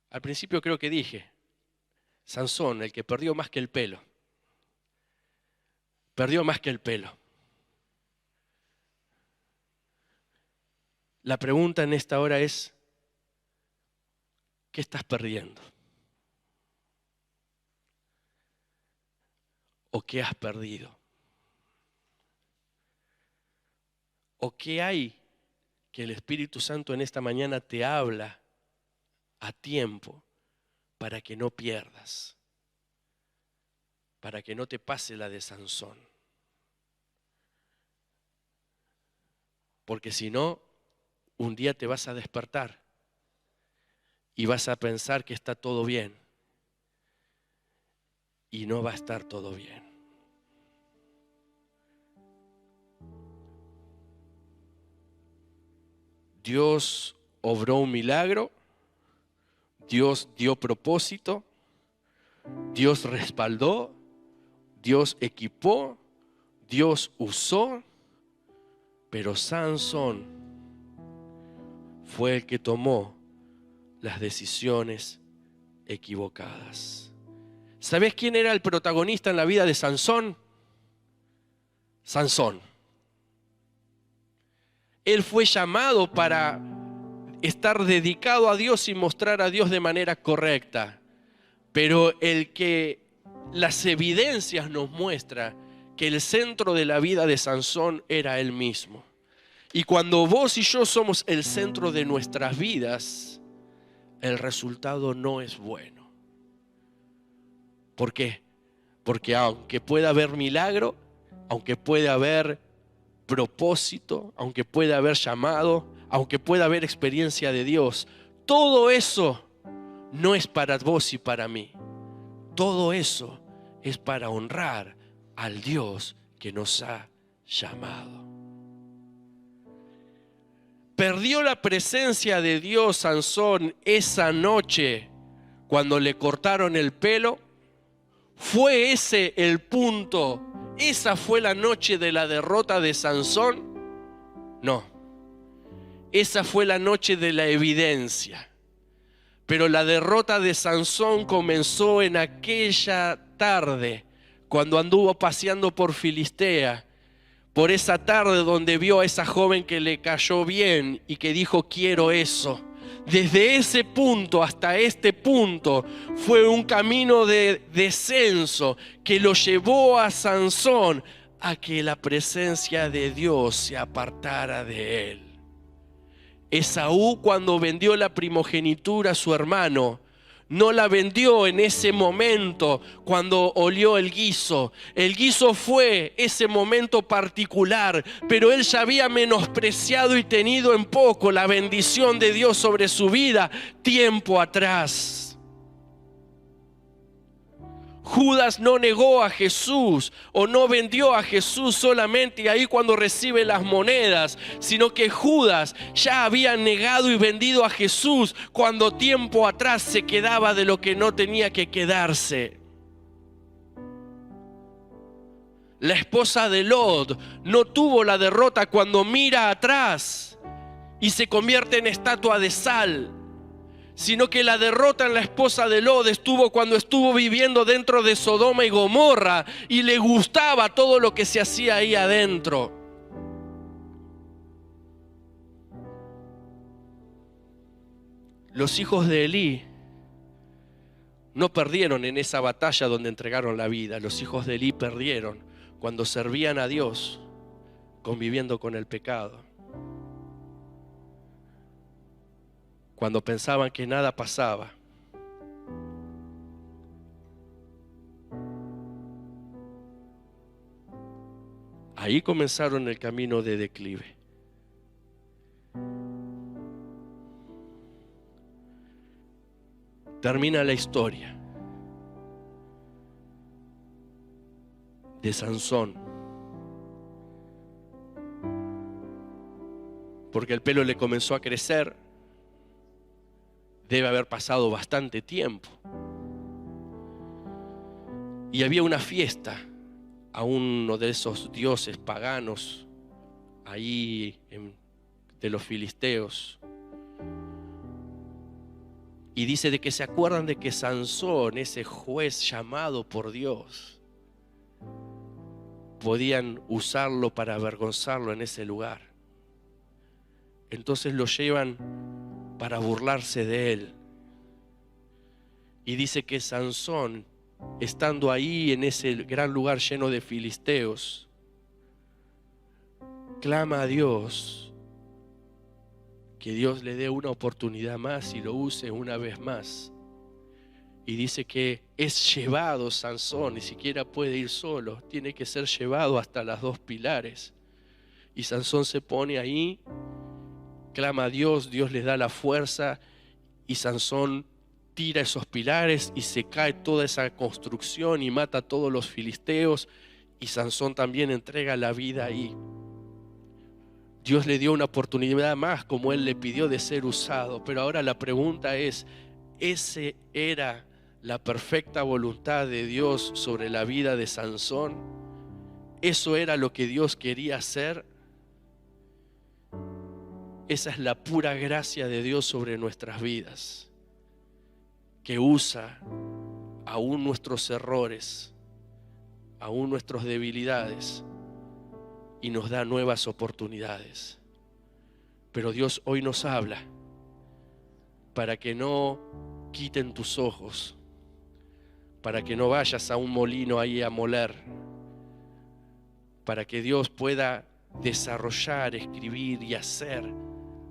Al principio creo que dije: Sansón, el que perdió más que el pelo. Perdió más que el pelo. La pregunta en esta hora es: ¿qué estás perdiendo? ¿O qué has perdido? ¿O qué hay que el Espíritu Santo en esta mañana te habla a tiempo para que no pierdas? Para que no te pase la de Sansón. Porque si no, un día te vas a despertar y vas a pensar que está todo bien. Y no va a estar todo bien. Dios obró un milagro, Dios dio propósito, Dios respaldó, Dios equipó, Dios usó, pero Sansón fue el que tomó las decisiones equivocadas. ¿Sabés quién era el protagonista en la vida de Sansón? Sansón. Él fue llamado para estar dedicado a Dios y mostrar a Dios de manera correcta. Pero las evidencias nos muestran que el centro de la vida de Sansón era él mismo. Y cuando vos y yo somos el centro de nuestras vidas, el resultado no es bueno. ¿Por qué? Porque aunque pueda haber milagro, aunque pueda haber propósito, aunque pueda haber llamado, aunque pueda haber experiencia de Dios, todo eso no es para vos y para mí. Todo eso es para honrar al Dios que nos ha llamado. Perdió la presencia de Dios Sansón esa noche cuando le cortaron el pelo. ¿Fue ese el punto? ¿Esa fue la noche de la derrota de Sansón? No. Esa fue la noche de la evidencia. Pero la derrota de Sansón comenzó en aquella tarde, cuando anduvo paseando por Filistea. Por esa tarde donde vio a esa joven que le cayó bien y que dijo: quiero eso. Desde ese punto hasta este punto fue un camino de descenso que lo llevó a Sansón a que la presencia de Dios se apartara de él. Esaú, cuando vendió la primogenitura a su hermano, no la vendió en ese momento cuando olió el guiso. El guiso fue ese momento particular, pero él ya había menospreciado y tenido en poco la bendición de Dios sobre su vida tiempo atrás. Judas no negó a Jesús o no vendió a Jesús solamente ahí cuando recibe las monedas, sino que Judas ya había negado y vendido a Jesús cuando tiempo atrás se quedaba de lo que no tenía que quedarse. La esposa de Lot no tuvo la derrota cuando mira atrás y se convierte en estatua de sal, sino que la derrota en la esposa de Lot estuvo cuando estuvo viviendo dentro de Sodoma y Gomorra y le gustaba todo lo que se hacía ahí adentro. Los hijos de Elí no perdieron en esa batalla donde entregaron la vida. Los hijos de Elí perdieron cuando servían a Dios conviviendo con el pecado. Cuando pensaban que nada pasaba. Ahí comenzaron el camino de declive. Termina la historia de Sansón, porque el pelo le comenzó a crecer. Debe haber pasado bastante tiempo. Y había una fiesta a uno de esos dioses paganos ahí de los filisteos. Y dice de que se acuerdan de que Sansón, ese juez llamado por Dios, podían usarlo para avergonzarlo en ese lugar. Entonces lo llevan para burlarse de él. Y dice que Sansón, estando ahí en ese gran lugar lleno de filisteos, clama a Dios que Dios le dé una oportunidad más y lo use una vez más. Y dice que es llevado Sansón, ni siquiera puede ir solo, tiene que ser llevado hasta las dos pilares. Y Sansón se pone ahí, clama a Dios, Dios le da la fuerza y Sansón tira esos pilares y se cae toda esa construcción y mata a todos los filisteos, y Sansón también entrega la vida ahí. Dios le dio una oportunidad más como él le pidió de ser usado, pero ahora la pregunta es, ¿ese era la perfecta voluntad de Dios sobre la vida de Sansón? ¿Eso era lo que Dios quería hacer? Esa es la pura gracia de Dios sobre nuestras vidas, que usa aún nuestros errores, aún nuestras debilidades, y nos da nuevas oportunidades. Pero Dios hoy nos habla para que no quiten tus ojos, para que no vayas a un molino ahí a moler, para que Dios pueda desarrollar, escribir y hacer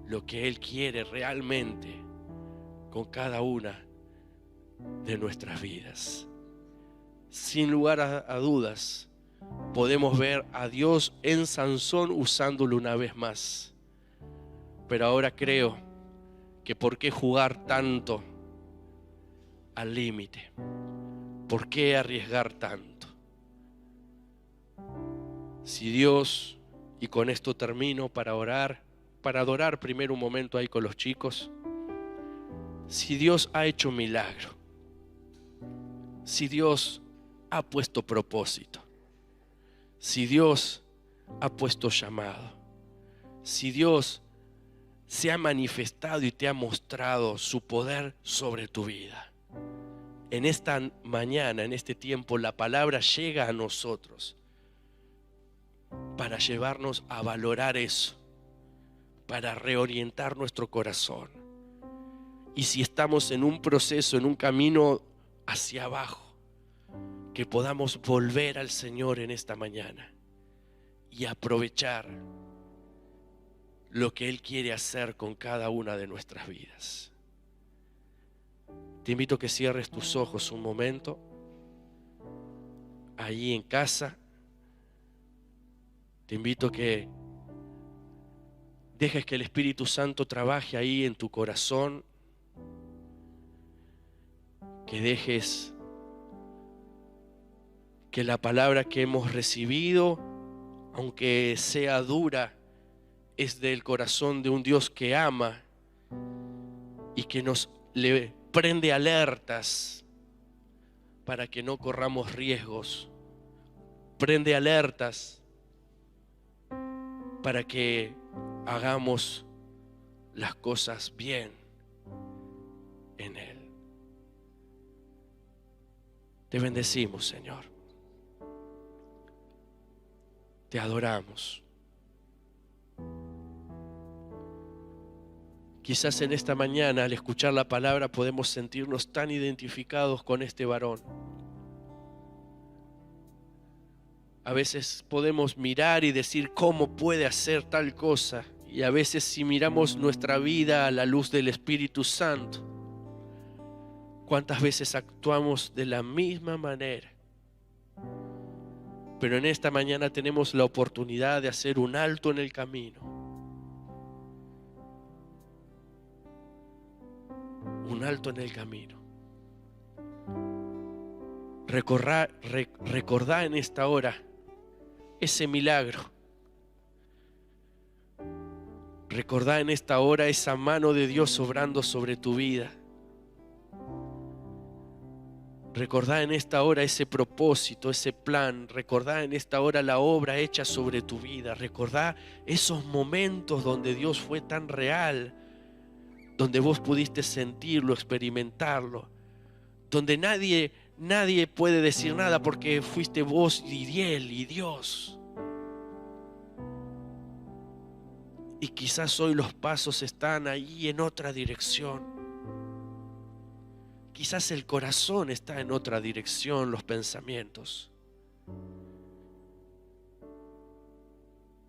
lo que Él quiere realmente con cada una de nuestras vidas. Sin lugar a dudas, podemos ver a Dios en Sansón usándolo una vez más. Pero ahora creo que ¿por qué jugar tanto al límite? ¿Por qué arriesgar tanto? Si Dios, y con esto termino para orar, para adorar primero un momento ahí con los chicos. Si Dios ha hecho milagro, si Dios ha puesto propósito, si Dios ha puesto llamado, si Dios se ha manifestado y te ha mostrado su poder sobre tu vida, en esta mañana, en este tiempo, la palabra llega a nosotros para llevarnos a valorar eso, para reorientar nuestro corazón. Y si estamos en un proceso, en un camino hacia abajo, que podamos volver al Señor en esta mañana y aprovechar lo que Él quiere hacer con cada una de nuestras vidas. Te invito a que cierres tus ojos un momento, ahí en casa. Te invito a que dejes que el Espíritu Santo trabaje ahí en tu corazón, que dejes que la palabra que hemos recibido, aunque sea dura, es del corazón de un Dios que ama y que nos le prende alertas para que no corramos riesgos. Prende alertas para que hagamos las cosas bien en Él. Te bendecimos, Señor. Te adoramos. Quizás en esta mañana, al escuchar la palabra, podemos sentirnos tan identificados con este varón. A veces podemos mirar y decir cómo puede hacer tal cosa. Y a veces si miramos nuestra vida a la luz del Espíritu Santo, ¿cuántas veces actuamos de la misma manera? Pero en esta mañana tenemos la oportunidad de hacer un alto en el camino. Un alto en el camino. Recordá en esta hora ese milagro. Recordá en esta hora esa mano de Dios obrando sobre tu vida. Recordá en esta hora ese propósito, ese plan. Recordá en esta hora la obra hecha sobre tu vida. Recordá esos momentos donde Dios fue tan real, donde vos pudiste sentirlo, experimentarlo, donde nadie puede decir nada porque fuiste vos y Él y Dios. Y quizás hoy los pasos están ahí en otra dirección. Quizás el corazón está en otra dirección, los pensamientos.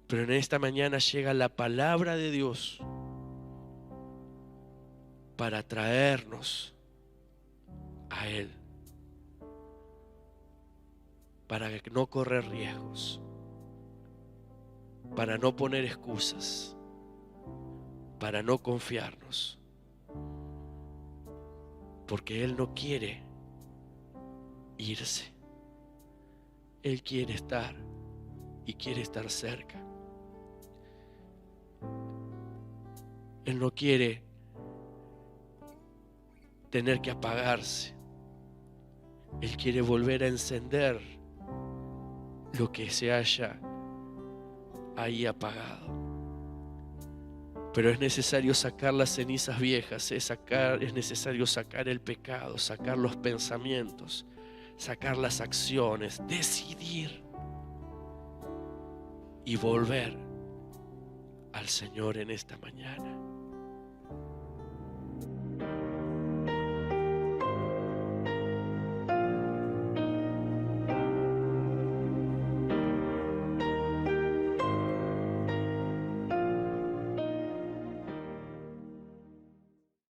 Pero en esta mañana llega la palabra de Dios para traernos a Él, para no correr riesgos, para no poner excusas, para no confiarnos. Porque Él no quiere irse. Él quiere estar y quiere estar cerca. Él no quiere tener que apagarse. Él quiere volver a encender lo que se haya ahí apagado. Pero es necesario sacar las cenizas viejas, es necesario sacar el pecado, sacar los pensamientos, sacar las acciones, decidir y volver al Señor en esta mañana.